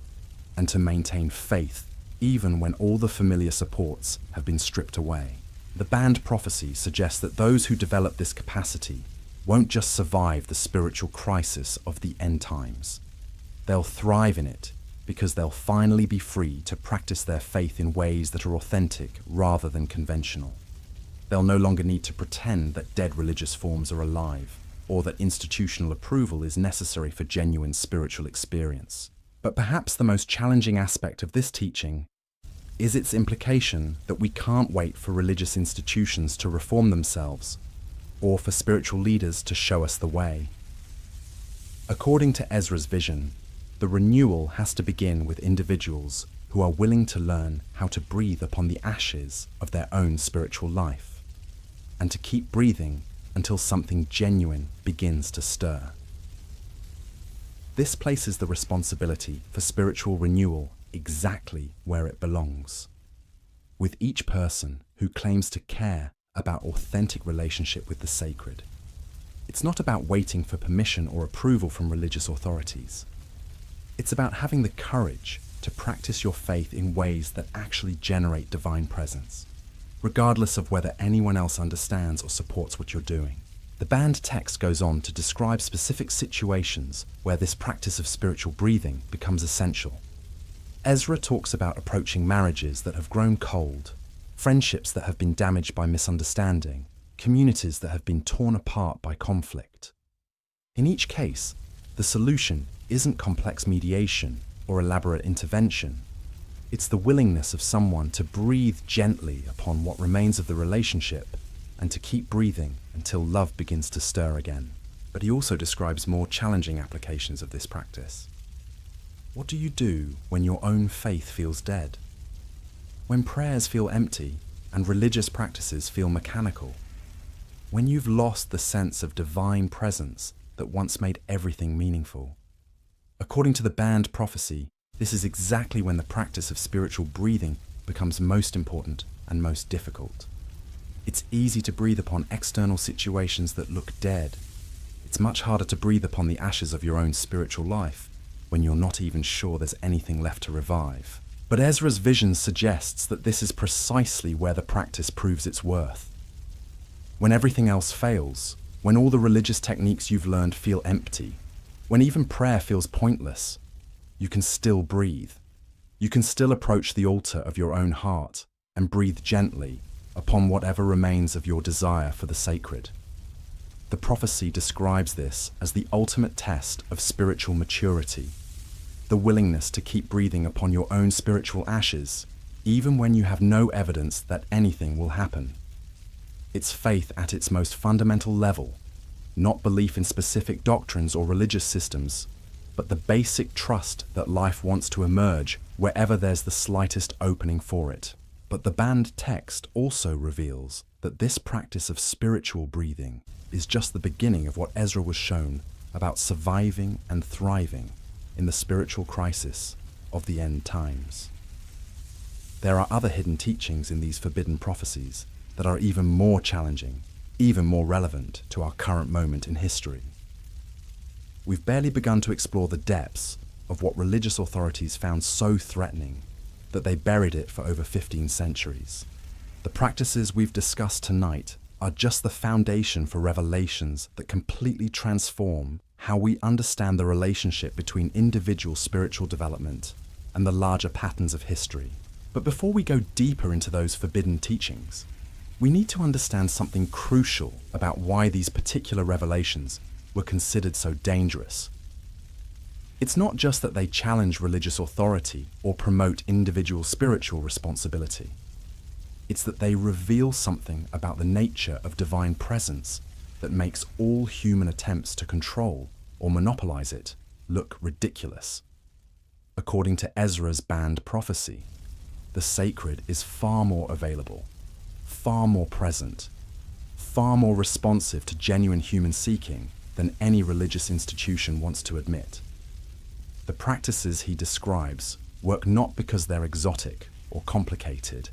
and to maintain faith even when all the familiar supports have been stripped away. The banned prophecy suggests that those who develop this capacity won't just survive the spiritual crisis of the end times. They'll thrive in it because they'll finally be free to practice their faith in ways that are authentic rather than conventional. They'll no longer need to pretend that dead religious forms are alive, or that institutional approval is necessary for genuine spiritual experience. But perhaps the most challenging aspect of this teaching is its implication that we can't wait for religious institutions to reform themselves, or for spiritual leaders to show us the way. According to Ezra's vision, the renewal has to begin with individuals who are willing to learn how to breathe upon the ashes of their own spiritual life, and to keep breathing until something genuine begins to stir. This places the responsibility for spiritual renewal exactly where it belongs, with each person who claims to care about authentic relationship with the sacred. It's not about waiting for permission or approval from religious authorities. It's about having the courage to practice your faith in ways that actually generate divine presence, regardless of whether anyone else understands or supports what you're doing. The banned text goes on to describe specific situations where this practice of spiritual breathing becomes essential. Ezra talks about approaching marriages that have grown cold, friendships that have been damaged by misunderstanding, communities that have been torn apart by conflict. In each case, the solution isn't complex mediation or elaborate intervention. It's the willingness of someone to breathe gently upon what remains of the relationship and to keep breathing until love begins to stir again. But he also describes more challenging applications of this practice. What do you do when your own faith feels dead? When prayers feel empty and religious practices feel mechanical? When you've lost the sense of divine presence that once made everything meaningful? According to the banned prophecy, this is exactly when the practice of spiritual breathing becomes most important and most difficult. It's easy to breathe upon external situations that look dead. It's much harder to breathe upon the ashes of your own spiritual life when you're not even sure there's anything left to revive. But Ezra's vision suggests that this is precisely where the practice proves its worth. When everything else fails, when all the religious techniques you've learned feel empty, when even prayer feels pointless, you can still breathe. You can still approach the altar of your own heart and breathe gently upon whatever remains of your desire for the sacred. The prophecy describes this as the ultimate test of spiritual maturity, the willingness to keep breathing upon your own spiritual ashes, even when you have no evidence that anything will happen. It's faith at its most fundamental level, not belief in specific doctrines or religious systems, but the basic trust that life wants to emerge wherever there's the slightest opening for it. But the banned text also reveals that this practice of spiritual breathing is just the beginning of what Ezra was shown about surviving and thriving in the spiritual crisis of the end times. There are other hidden teachings in these forbidden prophecies that are even more challenging, even more relevant to our current moment in history. We've barely begun to explore the depths of what religious authorities found so threatening that they buried it for over 15 centuries. The practices we've discussed tonight are just the foundation for revelations that completely transform how we understand the relationship between individual spiritual development and the larger patterns of history. But before we go deeper into those forbidden teachings, we need to understand something crucial about why these particular revelations were considered so dangerous. It's not just that they challenge religious authority or promote individual spiritual responsibility. It's that they reveal something about the nature of divine presence that makes all human attempts to control or monopolize it look ridiculous. According to Ezra's banned prophecy, the sacred is far more available, far more present, far more responsive to genuine human seeking than any religious institution wants to admit. The practices he describes work not because they're exotic or complicated,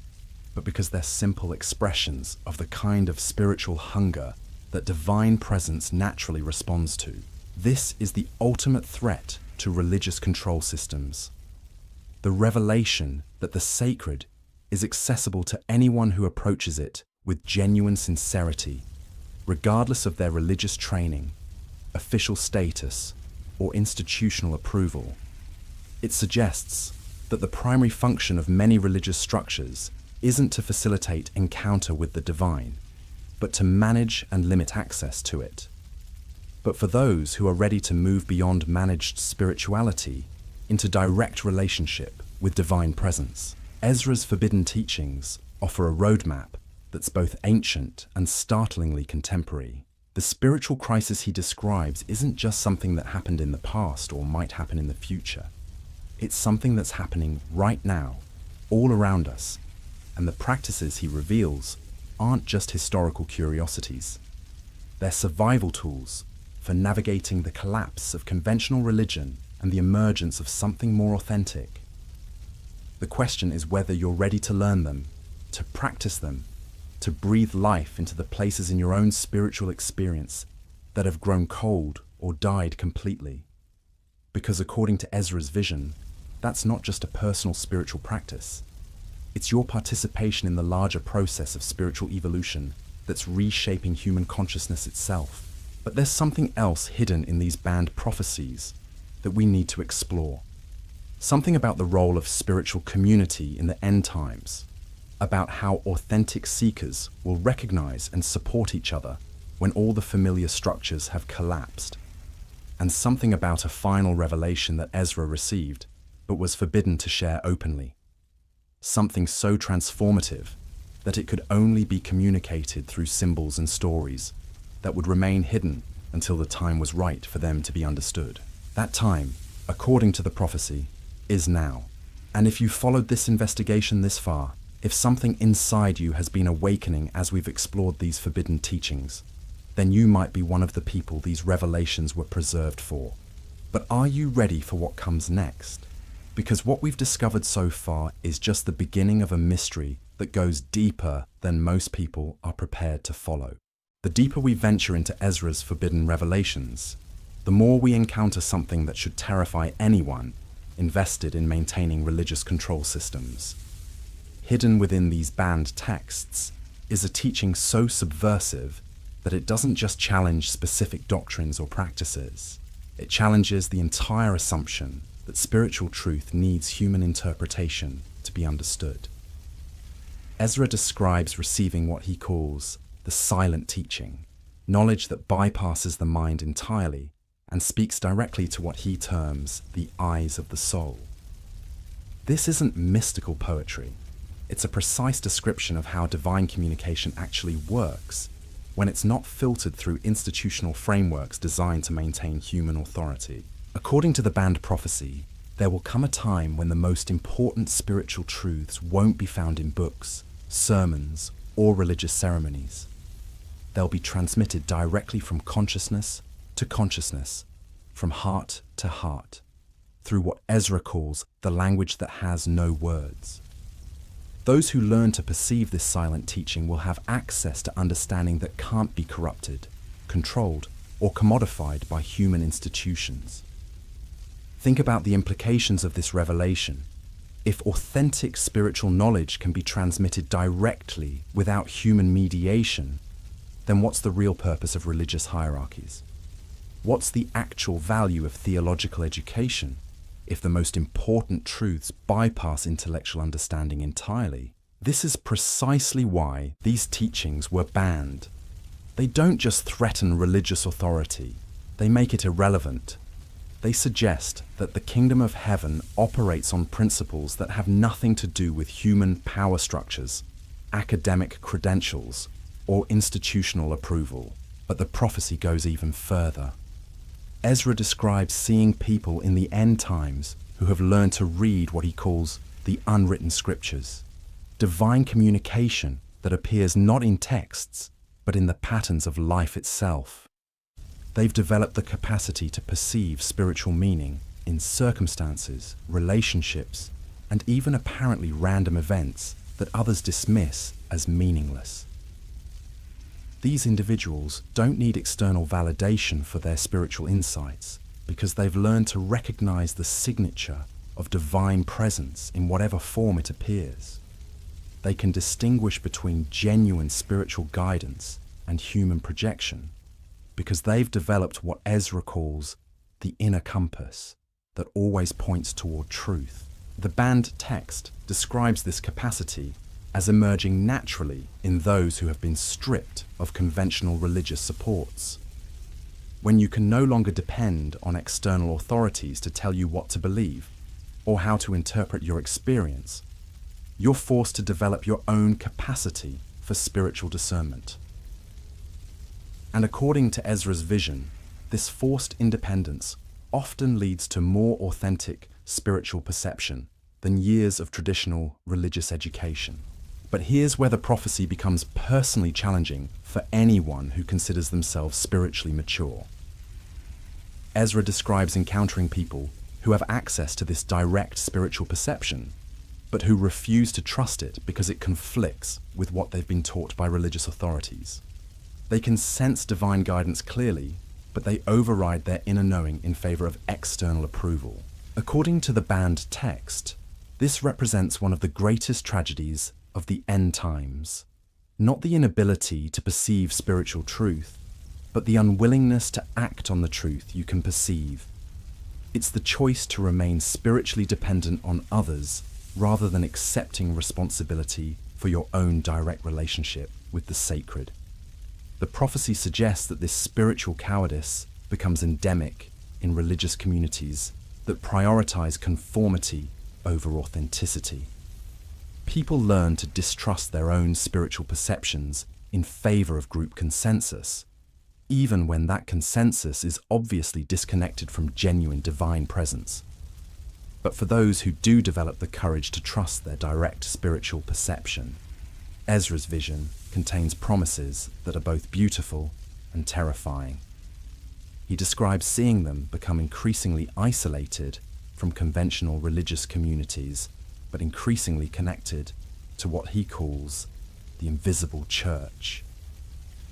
but because they're simple expressions of the kind of spiritual hunger that divine presence naturally responds to. This is the ultimate threat to religious control systems. The revelation that the sacred is accessible to anyone who approaches it with genuine sincerity, regardless of their religious training, official status, or institutional approval. It suggests that the primary function of many religious structures isn't to facilitate encounter with the divine, but to manage and limit access to it. But for those who are ready to move beyond managed spirituality into direct relationship with divine presence, Ezra's forbidden teachings offer a roadmap that's both ancient and startlingly contemporary. The spiritual crisis he describes isn't just something that happened in the past or might happen in the future. It's something that's happening right now, all around us, and the practices he reveals aren't just historical curiosities. They're survival tools for navigating the collapse of conventional religion and the emergence of something more authentic. The question is whether you're ready to learn them, to practice them, to breathe life into the places in your own spiritual experience that have grown cold or died completely. Because according to Ezra's vision, that's not just a personal spiritual practice. It's your participation in the larger process of spiritual evolution that's reshaping human consciousness itself. But there's something else hidden in these banned prophecies that we need to explore. Something about the role of spiritual community in the end times, about how authentic seekers will recognize and support each other when all the familiar structures have collapsed, and something about a final revelation that Ezra received but was forbidden to share openly. Something so transformative that it could only be communicated through symbols and stories that would remain hidden until the time was right for them to be understood. That time, according to the prophecy, is now. And if you followed this investigation this far, if something inside you has been awakening as we've explored these forbidden teachings, then you might be one of the people these revelations were preserved for. But are you ready for what comes next? Because what we've discovered so far is just the beginning of a mystery that goes deeper than most people are prepared to follow. The deeper we venture into Ezra's forbidden revelations, the more we encounter something that should terrify anyone invested in maintaining religious control systems. Hidden within these banned texts is a teaching so subversive that it doesn't just challenge specific doctrines or practices. It challenges the entire assumption that spiritual truth needs human interpretation to be understood. Ezra describes receiving what he calls the silent teaching, knowledge that bypasses the mind entirely and speaks directly to what he terms the eyes of the soul. This isn't mystical poetry. It's a precise description of how divine communication actually works when it's not filtered through institutional frameworks designed to maintain human authority. According to the banned prophecy, there will come a time when the most important spiritual truths won't be found in books, sermons, or religious ceremonies. They'll be transmitted directly from consciousness to consciousness, from heart to heart, through what Ezra calls the language that has no words. Those who learn to perceive this silent teaching will have access to understanding that can't be corrupted, controlled, or commodified by human institutions. Think about the implications of this revelation. If authentic spiritual knowledge can be transmitted directly without human mediation, then what's the real purpose of religious hierarchies? What's the actual value of theological education if the most important truths bypass intellectual understanding entirely? This is precisely why these teachings were banned. They don't just threaten religious authority, they make it irrelevant. They suggest that the kingdom of heaven operates on principles that have nothing to do with human power structures, academic credentials, or institutional approval. But the prophecy goes even further. Ezra describes seeing people in the end times who have learned to read what he calls the unwritten scriptures, divine communication that appears not in texts, but in the patterns of life itself. They've developed the capacity to perceive spiritual meaning in circumstances, relationships, and even apparently random events that others dismiss as meaningless. These individuals don't need external validation for their spiritual insights because they've learned to recognize the signature of divine presence in whatever form it appears. They can distinguish between genuine spiritual guidance and human projection, because they've developed what Ezra calls the inner compass that always points toward truth. The banned text describes this capacity as emerging naturally in those who have been stripped of conventional religious supports. When you can no longer depend on external authorities to tell you what to believe or how to interpret your experience, you're forced to develop your own capacity for spiritual discernment. And according to Ezra's vision, this forced independence often leads to more authentic spiritual perception than years of traditional religious education. But here's where the prophecy becomes personally challenging for anyone who considers themselves spiritually mature. Ezra describes encountering people who have access to this direct spiritual perception, but who refuse to trust it because it conflicts with what they've been taught by religious authorities. They can sense divine guidance clearly, but they override their inner knowing in favor of external approval. According to the banned text, this represents one of the greatest tragedies of the end times. Not the inability to perceive spiritual truth, but the unwillingness to act on the truth you can perceive. It's the choice to remain spiritually dependent on others rather than accepting responsibility for your own direct relationship with the sacred. The prophecy suggests that this spiritual cowardice becomes endemic in religious communities that prioritize conformity over authenticity. People learn to distrust their own spiritual perceptions in favor of group consensus, even when that consensus is obviously disconnected from genuine divine presence. But for those who do develop the courage to trust their direct spiritual perception, Ezra's vision contains promises that are both beautiful and terrifying. He describes seeing them become increasingly isolated from conventional religious communities, but increasingly connected to what he calls the invisible church,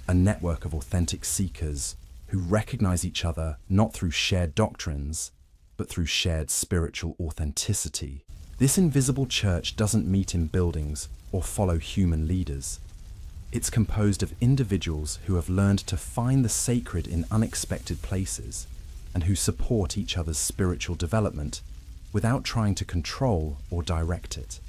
a network of authentic seekers who recognize each other not through shared doctrines, but through shared spiritual authenticity. This invisible church doesn't meet in buildings or follow human leaders. It's composed of individuals who have learned to find the sacred in unexpected places and who support each other's spiritual development without trying to control or direct it.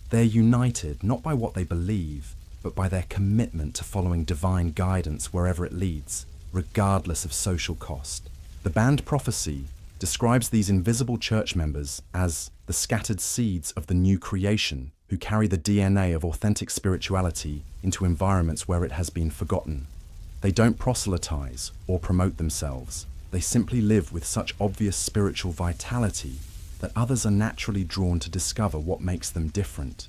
They're united not by what they believe, but by their commitment to following divine guidance wherever it leads, regardless of social cost. The banned prophecy describes these invisible church members as the scattered seeds of the new creation who carry the DNA of authentic spirituality into environments where it has been forgotten. They don't proselytize or promote themselves. They simply live with such obvious spiritual vitality that others are naturally drawn to discover what makes them different.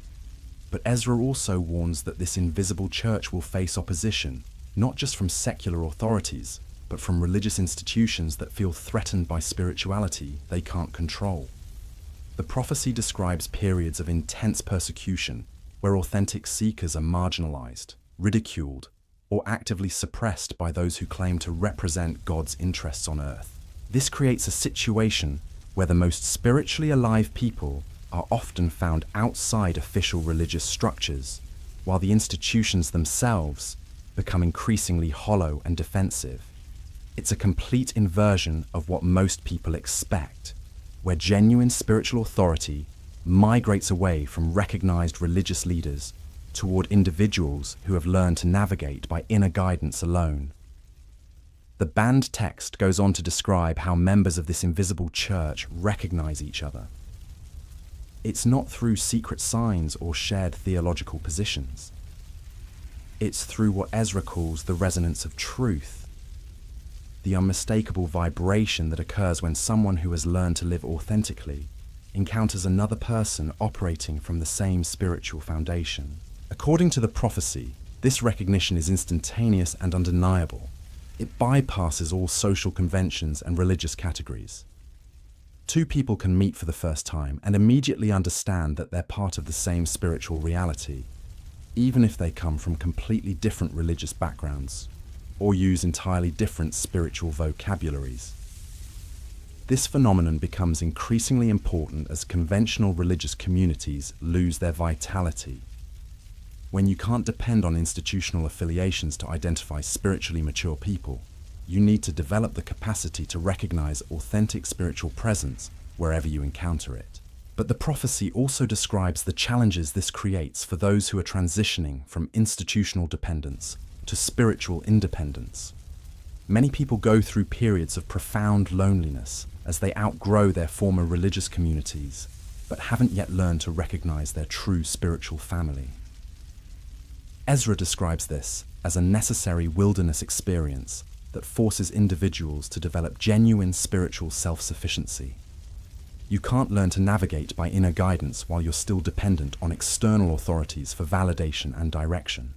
But Ezra also warns that this invisible church will face opposition, not just from secular authorities, but from religious institutions that feel threatened by spirituality they can't control. The prophecy describes periods of intense persecution where authentic seekers are marginalized, ridiculed, or actively suppressed by those who claim to represent God's interests on earth. This creates a situation where the most spiritually alive people are often found outside official religious structures, while the institutions themselves become increasingly hollow and defensive. It's a complete inversion of what most people expect, where genuine spiritual authority migrates away from recognized religious leaders toward individuals who have learned to navigate by inner guidance alone. The banned text goes on to describe how members of this invisible church recognize each other. It's not through secret signs or shared theological positions. It's through what Ezra calls the resonance of truth, the unmistakable vibration that occurs when someone who has learned to live authentically encounters another person operating from the same spiritual foundation. According to the prophecy, this recognition is instantaneous and undeniable. It bypasses all social conventions and religious categories. Two people can meet for the first time and immediately understand that they're part of the same spiritual reality, even if they come from completely different religious backgrounds or use entirely different spiritual vocabularies. This phenomenon becomes increasingly important as conventional religious communities lose their vitality. When you can't depend on institutional affiliations to identify spiritually mature people, you need to develop the capacity to recognize authentic spiritual presence wherever you encounter it. But the prophecy also describes the challenges this creates for those who are transitioning from institutional dependence to spiritual independence. Many people go through periods of profound loneliness as they outgrow their former religious communities, but haven't yet learned to recognize their true spiritual family. Ezra describes this as a necessary wilderness experience that forces individuals to develop genuine spiritual self-sufficiency. You can't learn to navigate by inner guidance while you're still dependent on external authorities for validation and direction.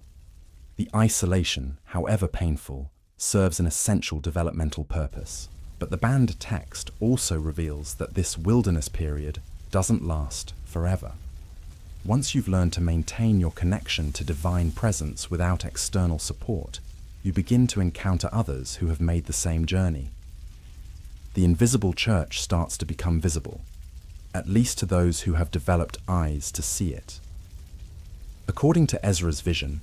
The isolation, however painful, serves an essential developmental purpose. But the banned text also reveals that this wilderness period doesn't last forever. Once you've learned to maintain your connection to divine presence without external support, you begin to encounter others who have made the same journey. The invisible church starts to become visible, at least to those who have developed eyes to see it. According to Ezra's vision,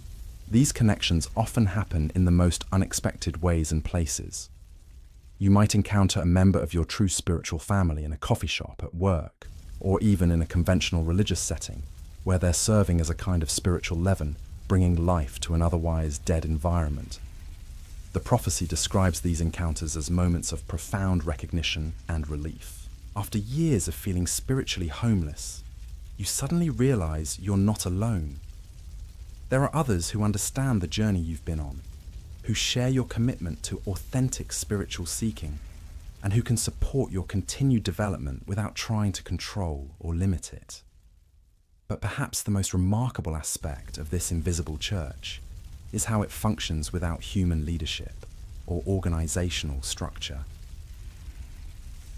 these connections often happen in the most unexpected ways and places. You might encounter a member of your true spiritual family in a coffee shop, at work, or even in a conventional religious setting, where they're serving as a kind of spiritual leaven, bringing life to an otherwise dead environment. The prophecy describes these encounters as moments of profound recognition and relief. After years of feeling spiritually homeless, you suddenly realize you're not alone. There are others who understand the journey you've been on, who share your commitment to authentic spiritual seeking, and who can support your continued development without trying to control or limit it. But perhaps the most remarkable aspect of this invisible church is how it functions without human leadership or organizational structure.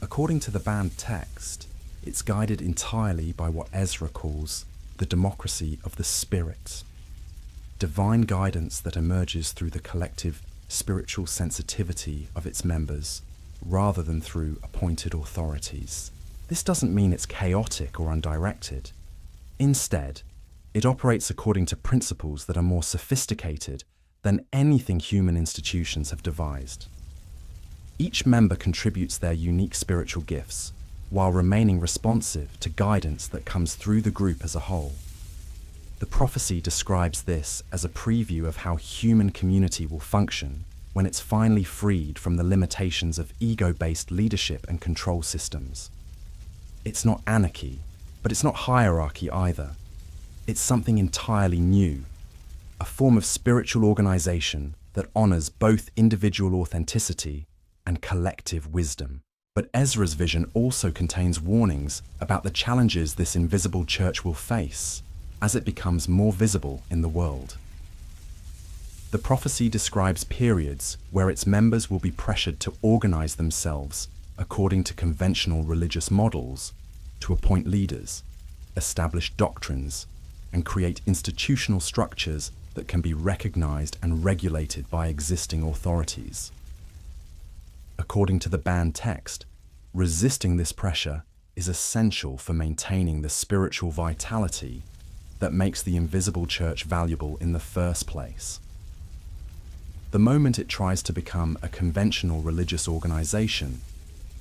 According to the banned text, it's guided entirely by what Ezra calls the democracy of the Spirit, divine guidance that emerges through the collective spiritual sensitivity of its members rather than through appointed authorities. This doesn't mean it's chaotic or undirected. Instead, it operates according to principles that are more sophisticated than anything human institutions have devised. Each member contributes their unique spiritual gifts while remaining responsive to guidance that comes through the group as a whole. The prophecy describes this as a preview of how human community will function when it's finally freed from the limitations of ego-based leadership and control systems. It's not anarchy, but it's not hierarchy either. It's something entirely new, a form of spiritual organization that honors both individual authenticity and collective wisdom. But Ezra's vision also contains warnings about the challenges this invisible church will face as it becomes more visible in the world. The prophecy describes periods where its members will be pressured to organize themselves according to conventional religious models, to appoint leaders, establish doctrines, and create institutional structures that can be recognized and regulated by existing authorities. According to the banned text, resisting this pressure is essential for maintaining the spiritual vitality that makes the invisible church valuable in the first place. The moment it tries to become a conventional religious organization,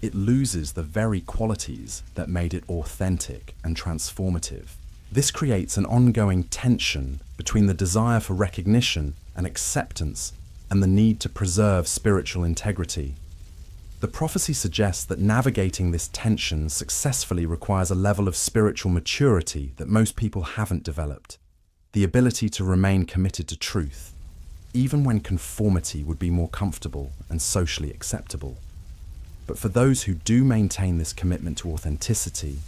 it loses the very qualities that made it authentic and transformative. This creates an ongoing tension between the desire for recognition and acceptance and the need to preserve spiritual integrity. The prophecy suggests that navigating this tension successfully requires a level of spiritual maturity that most people haven't developed, the ability to remain committed to truth, even when conformity would be more comfortable and socially acceptable. But for those who do maintain this commitment to authenticity,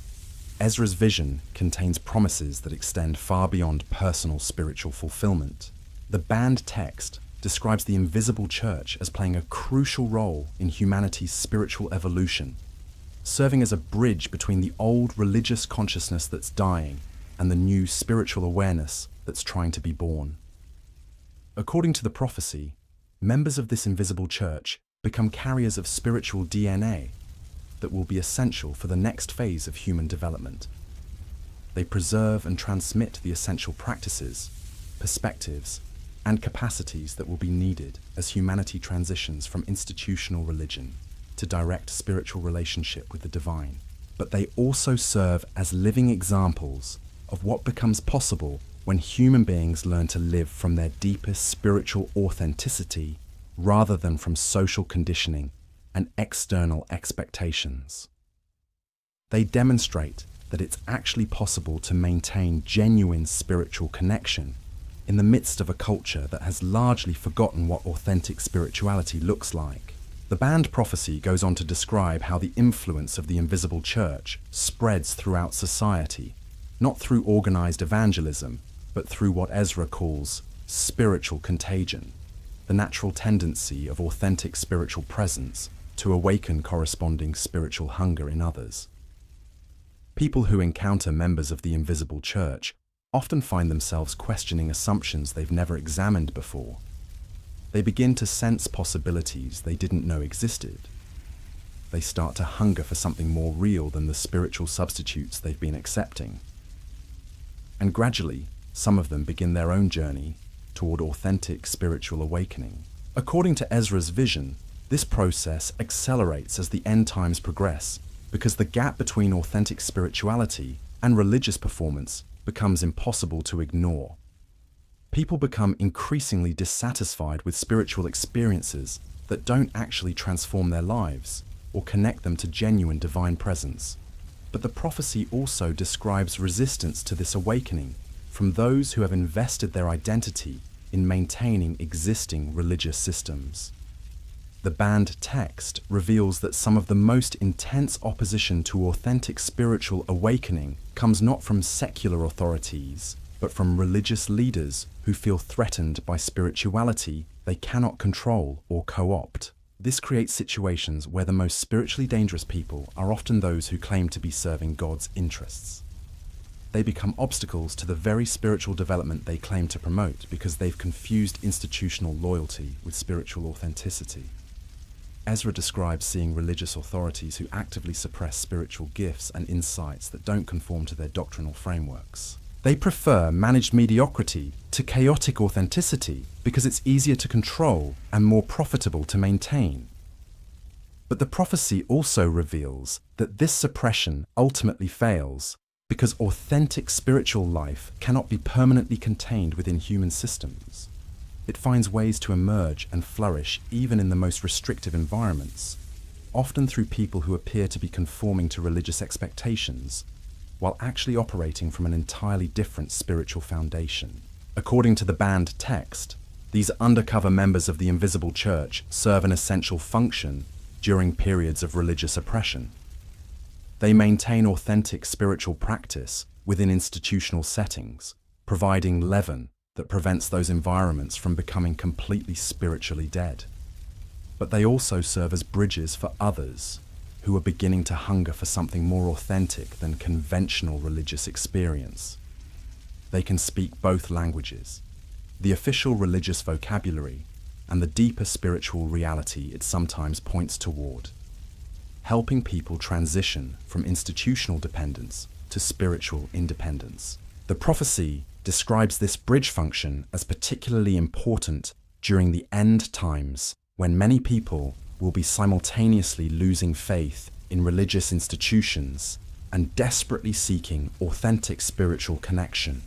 Ezra's vision contains promises that extend far beyond personal spiritual fulfillment. The banned text describes the invisible church as playing a crucial role in humanity's spiritual evolution, serving as a bridge between the old religious consciousness that's dying and the new spiritual awareness that's trying to be born. According to the prophecy, members of this invisible church become carriers of spiritual DNA that will be essential for the next phase of human development. They preserve and transmit the essential practices, perspectives, and capacities that will be needed as humanity transitions from institutional religion to direct spiritual relationship with the divine. But they also serve as living examples of what becomes possible when human beings learn to live from their deepest spiritual authenticity rather than from social conditioning and external expectations. They demonstrate that it's actually possible to maintain genuine spiritual connection in the midst of a culture that has largely forgotten what authentic spirituality looks like. The band Prophecy goes on to describe how the influence of the invisible church spreads throughout society, not through organized evangelism, but through what Ezra calls spiritual contagion, the natural tendency of authentic spiritual presence to awaken corresponding spiritual hunger in others. People who encounter members of the invisible church often find themselves questioning assumptions they've never examined before. They begin to sense possibilities they didn't know existed. They start to hunger for something more real than the spiritual substitutes they've been accepting. And gradually, some of them begin their own journey toward authentic spiritual awakening. According to Ezra's vision, this process accelerates as the end times progress because the gap between authentic spirituality and religious performance becomes impossible to ignore. People become increasingly dissatisfied with spiritual experiences that don't actually transform their lives or connect them to genuine divine presence. But the prophecy also describes resistance to this awakening from those who have invested their identity in maintaining existing religious systems. The banned text reveals that some of the most intense opposition to authentic spiritual awakening comes not from secular authorities, but from religious leaders who feel threatened by spirituality they cannot control or co-opt. This creates situations where the most spiritually dangerous people are often those who claim to be serving God's interests. They become obstacles to the very spiritual development they claim to promote because they've confused institutional loyalty with spiritual authenticity. Ezra describes seeing religious authorities who actively suppress spiritual gifts and insights that don't conform to their doctrinal frameworks. They prefer managed mediocrity to chaotic authenticity because it's easier to control and more profitable to maintain. But the prophecy also reveals that this suppression ultimately fails because authentic spiritual life cannot be permanently contained within human systems. It finds ways to emerge and flourish even in the most restrictive environments, often through people who appear to be conforming to religious expectations, while actually operating from an entirely different spiritual foundation. According to the banned text, these undercover members of the invisible church serve an essential function during periods of religious oppression. They maintain authentic spiritual practice within institutional settings, providing leaven that prevents those environments from becoming completely spiritually dead. But they also serve as bridges for others who are beginning to hunger for something more authentic than conventional religious experience. They can speak both languages, the official religious vocabulary and the deeper spiritual reality it sometimes points toward, helping people transition from institutional dependence to spiritual independence. The prophecy describes this bridge function as particularly important during the end times, when many people will be simultaneously losing faith in religious institutions and desperately seeking authentic spiritual connection.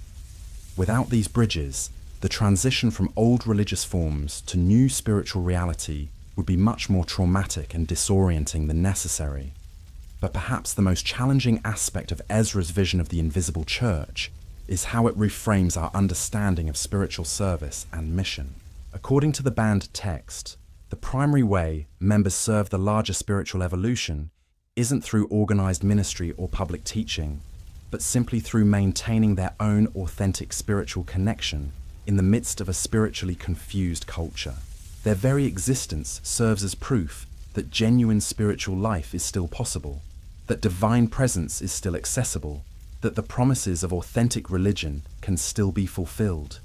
Without these bridges, the transition from old religious forms to new spiritual reality would be much more traumatic and disorienting than necessary. But perhaps the most challenging aspect of Ezra's vision of the invisible church is how it reframes our understanding of spiritual service and mission. According to the banned text, the primary way members serve the larger spiritual evolution isn't through organized ministry or public teaching, but simply through maintaining their own authentic spiritual connection in the midst of a spiritually confused culture. Their very existence serves as proof that genuine spiritual life is still possible, that divine presence is still accessible, that the promises of authentic religion can still be fulfilled.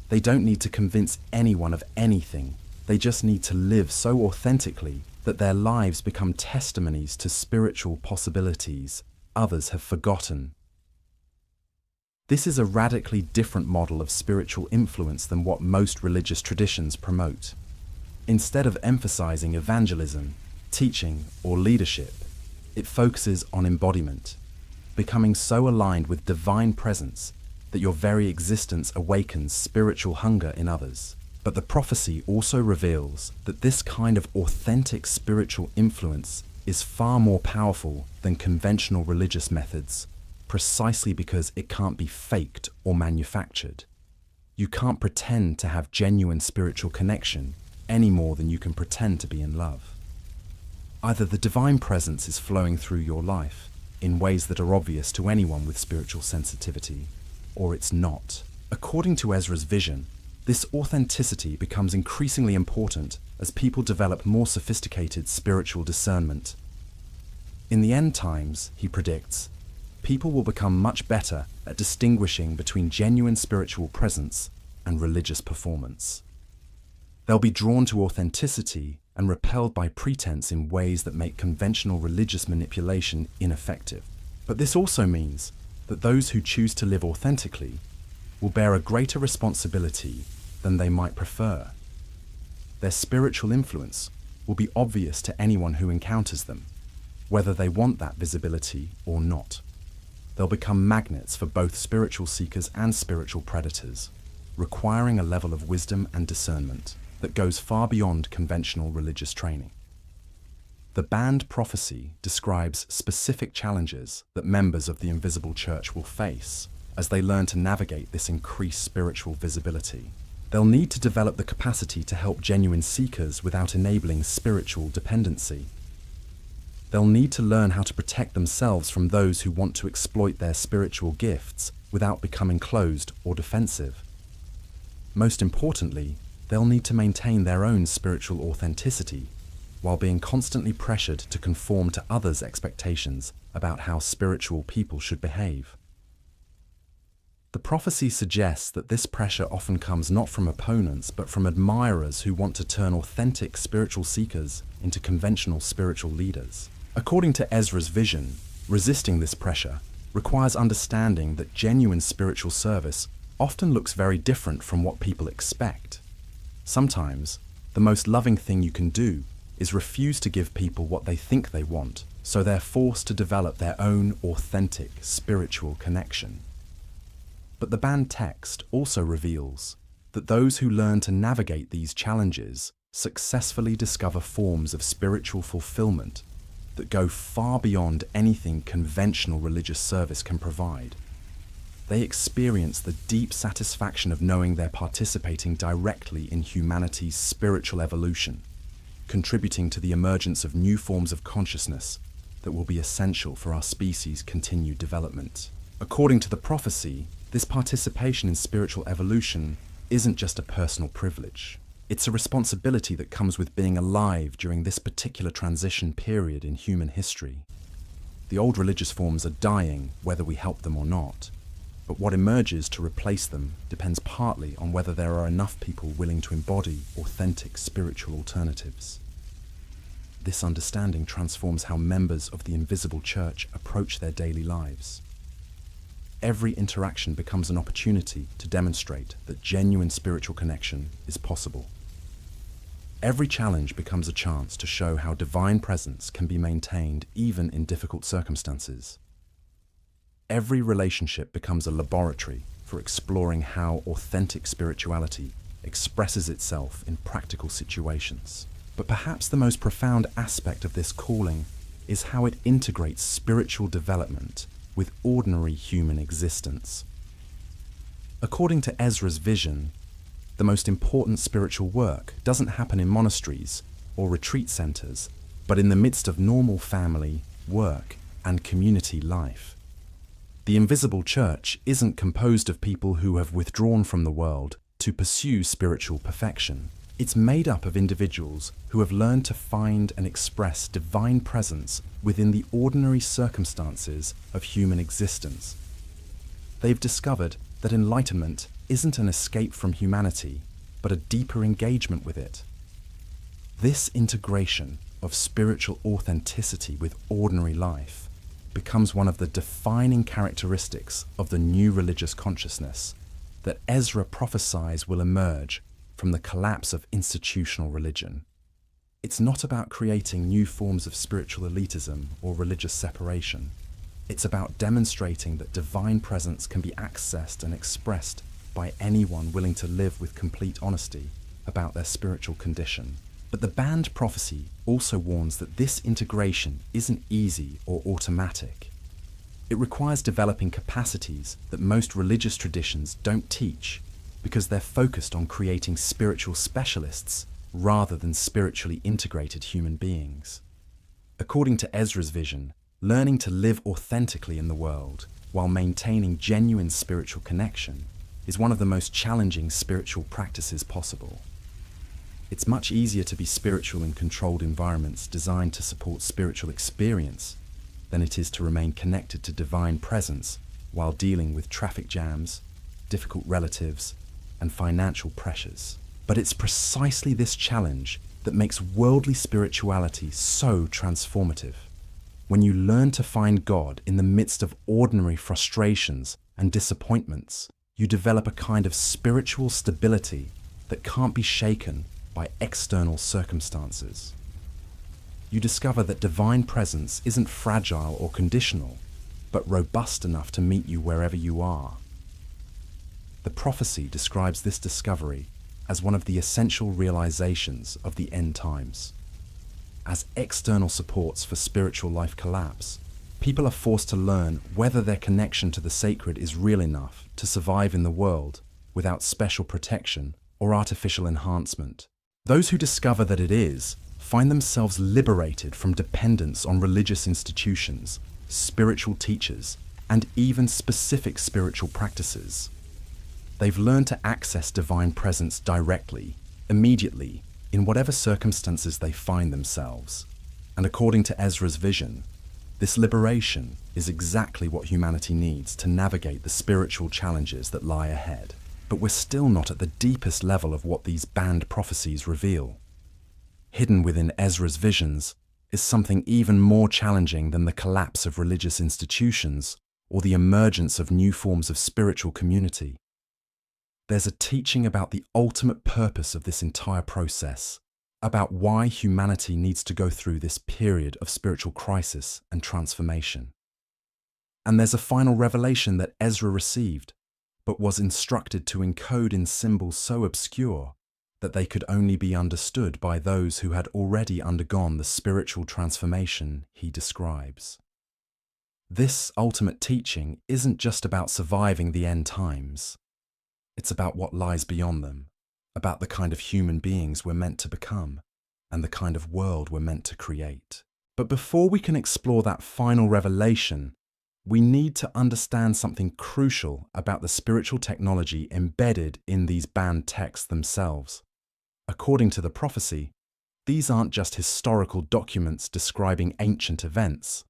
They don't need to convince anyone of anything. They just need to live so authentically that their lives become testimonies to spiritual possibilities others have forgotten. This is a radically different model of spiritual influence than what most religious traditions promote. Instead of emphasizing evangelism, teaching, or leadership, it focuses on embodiment, becoming so aligned with divine presence that your very existence awakens spiritual hunger in others. But the prophecy also reveals that this kind of authentic spiritual influence is far more powerful than conventional religious methods, precisely because it can't be faked or manufactured. You can't pretend to have genuine spiritual connection any more than you can pretend to be in love. Either the divine presence is flowing through your life in ways that are obvious to anyone with spiritual sensitivity, or it's not. According to Ezra's vision, this authenticity becomes increasingly important as people develop more sophisticated spiritual discernment. In the end times, he predicts, people will become much better at distinguishing between genuine spiritual presence and religious performance. They'll be drawn to authenticity and repelled by pretense in ways that make conventional religious manipulation ineffective. But this also means that those who choose to live authentically will bear a greater responsibility than they might prefer. Their spiritual influence will be obvious to anyone who encounters them, whether they want that visibility or not. They'll become magnets for both spiritual seekers and spiritual predators, requiring a level of wisdom and discernment that goes far beyond conventional religious training. The banned prophecy describes specific challenges that members of the invisible church will face as they learn to navigate this increased spiritual visibility. They'll need to develop the capacity to help genuine seekers without enabling spiritual dependency. They'll need to learn how to protect themselves from those who want to exploit their spiritual gifts without becoming closed or defensive. Most importantly, they'll need to maintain their own spiritual authenticity while being constantly pressured to conform to others' expectations about how spiritual people should behave. The prophecy suggests that this pressure often comes not from opponents but from admirers who want to turn authentic spiritual seekers into conventional spiritual leaders. According to Ezra's vision, resisting this pressure requires understanding that genuine spiritual service often looks very different from what people expect. Sometimes, the most loving thing you can do is refuse to give people what they think they want, so they're forced to develop their own authentic spiritual connection. But the banned text also reveals that those who learn to navigate these challenges successfully discover forms of spiritual fulfillment that go far beyond anything conventional religious service can provide. They experience the deep satisfaction of knowing they're participating directly in humanity's spiritual evolution, contributing to the emergence of new forms of consciousness that will be essential for our species' continued development. According to the prophecy, this participation in spiritual evolution isn't just a personal privilege. It's a responsibility that comes with being alive during this particular transition period in human history. The old religious forms are dying, whether we help them or not. But what emerges to replace them depends partly on whether there are enough people willing to embody authentic spiritual alternatives. This understanding transforms how members of the invisible church approach their daily lives. Every interaction becomes an opportunity to demonstrate that genuine spiritual connection is possible. Every challenge becomes a chance to show how divine presence can be maintained even in difficult circumstances. Every relationship becomes a laboratory for exploring how authentic spirituality expresses itself in practical situations. But perhaps the most profound aspect of this calling is how it integrates spiritual development with ordinary human existence. According to Ezra's vision, the most important spiritual work doesn't happen in monasteries or retreat centers, but in the midst of normal family, work, and community life. The invisible church isn't composed of people who have withdrawn from the world to pursue spiritual perfection. It's made up of individuals who have learned to find and express divine presence within the ordinary circumstances of human existence. They've discovered that enlightenment isn't an escape from humanity, but a deeper engagement with it. This integration of spiritual authenticity with ordinary life becomes one of the defining characteristics of the new religious consciousness that Ezra prophesies will emerge from the collapse of institutional religion. It's not about creating new forms of spiritual elitism or religious separation. It's about demonstrating that divine presence can be accessed and expressed by anyone willing to live with complete honesty about their spiritual condition. But the banned prophecy also warns that this integration isn't easy or automatic. It requires developing capacities that most religious traditions don't teach because they're focused on creating spiritual specialists rather than spiritually integrated human beings. According to Ezra's vision, learning to live authentically in the world while maintaining genuine spiritual connection is one of the most challenging spiritual practices possible. It's much easier to be spiritual in controlled environments designed to support spiritual experience than it is to remain connected to divine presence while dealing with traffic jams, difficult relatives, and financial pressures. But it's precisely this challenge that makes worldly spirituality so transformative. When you learn to find God in the midst of ordinary frustrations and disappointments, you develop a kind of spiritual stability that can't be shaken by external circumstances. You discover that divine presence isn't fragile or conditional, but robust enough to meet you wherever you are. The prophecy describes this discovery as one of the essential realizations of the end times. As external supports for spiritual life collapse, people are forced to learn whether their connection to the sacred is real enough to survive in the world without special protection or artificial enhancement. Those who discover that it is find themselves liberated from dependence on religious institutions, spiritual teachers, and even specific spiritual practices. They've learned to access divine presence directly, immediately, in whatever circumstances they find themselves. And according to Ezra's vision, this liberation is exactly what humanity needs to navigate the spiritual challenges that lie ahead. But we're still not at the deepest level of what these banned prophecies reveal. Hidden within Ezra's visions is something even more challenging than the collapse of religious institutions or the emergence of new forms of spiritual community. There's a teaching about the ultimate purpose of this entire process, about why humanity needs to go through this period of spiritual crisis and transformation. And there's a final revelation that Ezra received, but was instructed to encode in symbols so obscure that they could only be understood by those who had already undergone the spiritual transformation he describes. This ultimate teaching isn't just about surviving the end times. It's about what lies beyond them, about the kind of human beings we're meant to become, and the kind of world we're meant to create. But before we can explore that final revelation, we need to understand something crucial about the spiritual technology embedded in these banned texts themselves. According to the prophecy, these aren't just historical documents describing ancient events.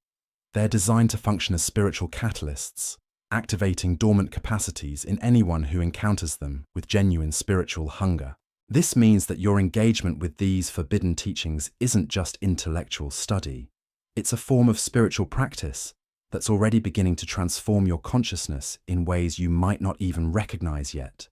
They're designed to function as spiritual catalysts, activating dormant capacities in anyone who encounters them with genuine spiritual hunger. This means that your engagement with these forbidden teachings isn't just intellectual study. It's a form of spiritual practice that's already beginning to transform your consciousness in ways you might not even recognize yet.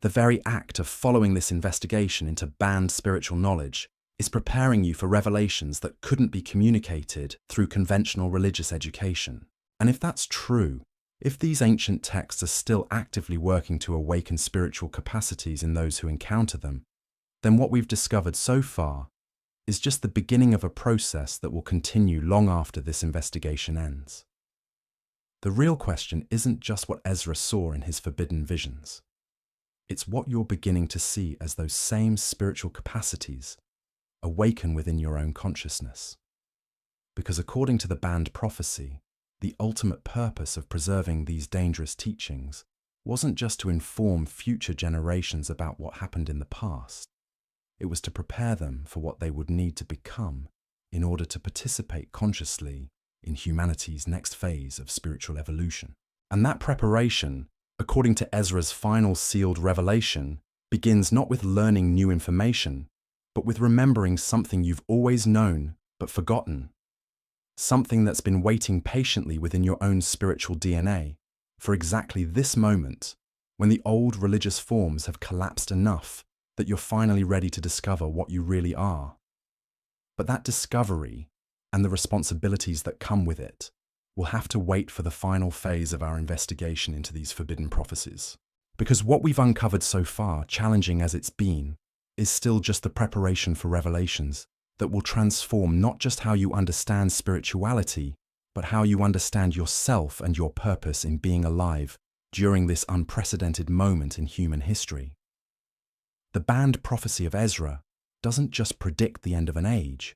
The very act of following this investigation into banned spiritual knowledge is preparing you for revelations that couldn't be communicated through conventional religious education. And if that's true, if these ancient texts are still actively working to awaken spiritual capacities in those who encounter them, then what we've discovered so far is just the beginning of a process that will continue long after this investigation ends. The real question isn't just what Ezra saw in his forbidden visions. It's what you're beginning to see as those same spiritual capacities awaken within your own consciousness. Because according to the banned prophecy, the ultimate purpose of preserving these dangerous teachings wasn't just to inform future generations about what happened in the past. It was to prepare them for what they would need to become in order to participate consciously in humanity's next phase of spiritual evolution. And that preparation, according to Ezra's final sealed revelation, begins not with learning new information, but with remembering something you've always known but forgotten. something that's been waiting patiently within your own spiritual DNA for exactly this moment, when the old religious forms have collapsed enough that you're finally ready to discover what you really are. But that discovery, and the responsibilities that come with it, will have to wait for the final phase of our investigation into these forbidden prophecies. Because what we've uncovered so far, challenging as it's been, is still just the preparation for revelations that will transform not just how you understand spirituality, but how you understand yourself and your purpose in being alive during this unprecedented moment in human history. The banned prophecy of Ezra doesn't just predict the end of an age.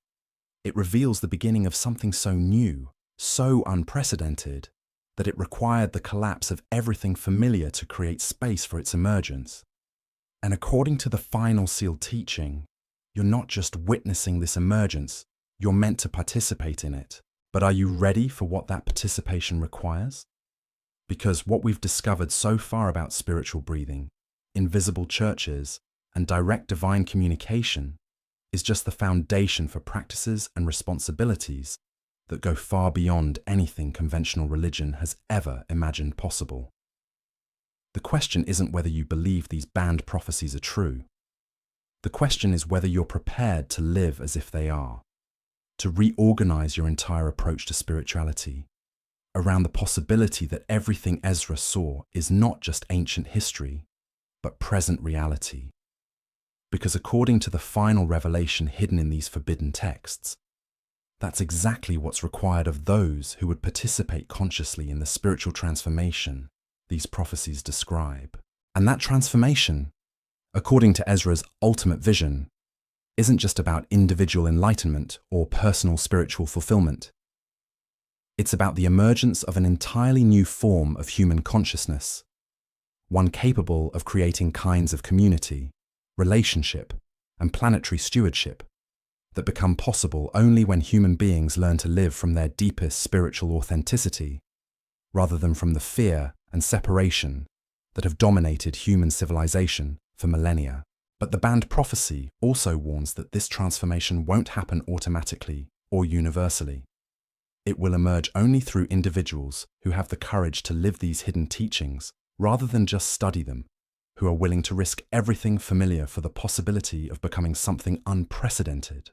It reveals the beginning of something so new, so unprecedented, that it required the collapse of everything familiar to create space for its emergence. And according to the final sealed teaching, you're not just witnessing this emergence, you're meant to participate in it. But are you ready for what that participation requires? Because what we've discovered so far about spiritual breathing, invisible churches, and direct divine communication is just the foundation for practices and responsibilities that go far beyond anything conventional religion has ever imagined possible. The question isn't whether you believe these banned prophecies are true. The question is whether you're prepared to live as if they are, to reorganize your entire approach to spirituality around the possibility that everything Ezra saw is not just ancient history, but present reality. Because according to the final revelation hidden in these forbidden texts, that's exactly what's required of those who would participate consciously in the spiritual transformation these prophecies describe. And that transformation, according to Ezra's ultimate vision, isn't just about individual enlightenment or personal spiritual fulfillment. It's about the emergence of an entirely new form of human consciousness, one capable of creating kinds of community, relationship, and planetary stewardship that become possible only when human beings learn to live from their deepest spiritual authenticity, rather than from the fear and separation that have dominated human civilization for millennia. But the banned prophecy also warns that this transformation won't happen automatically or universally. It will emerge only through individuals who have the courage to live these hidden teachings rather than just study them, who are willing to risk everything familiar for the possibility of becoming something unprecedented.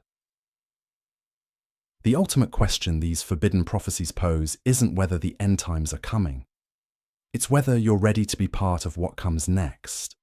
The ultimate question these forbidden prophecies pose isn't whether the end times are coming. It's whether you're ready to be part of what comes next.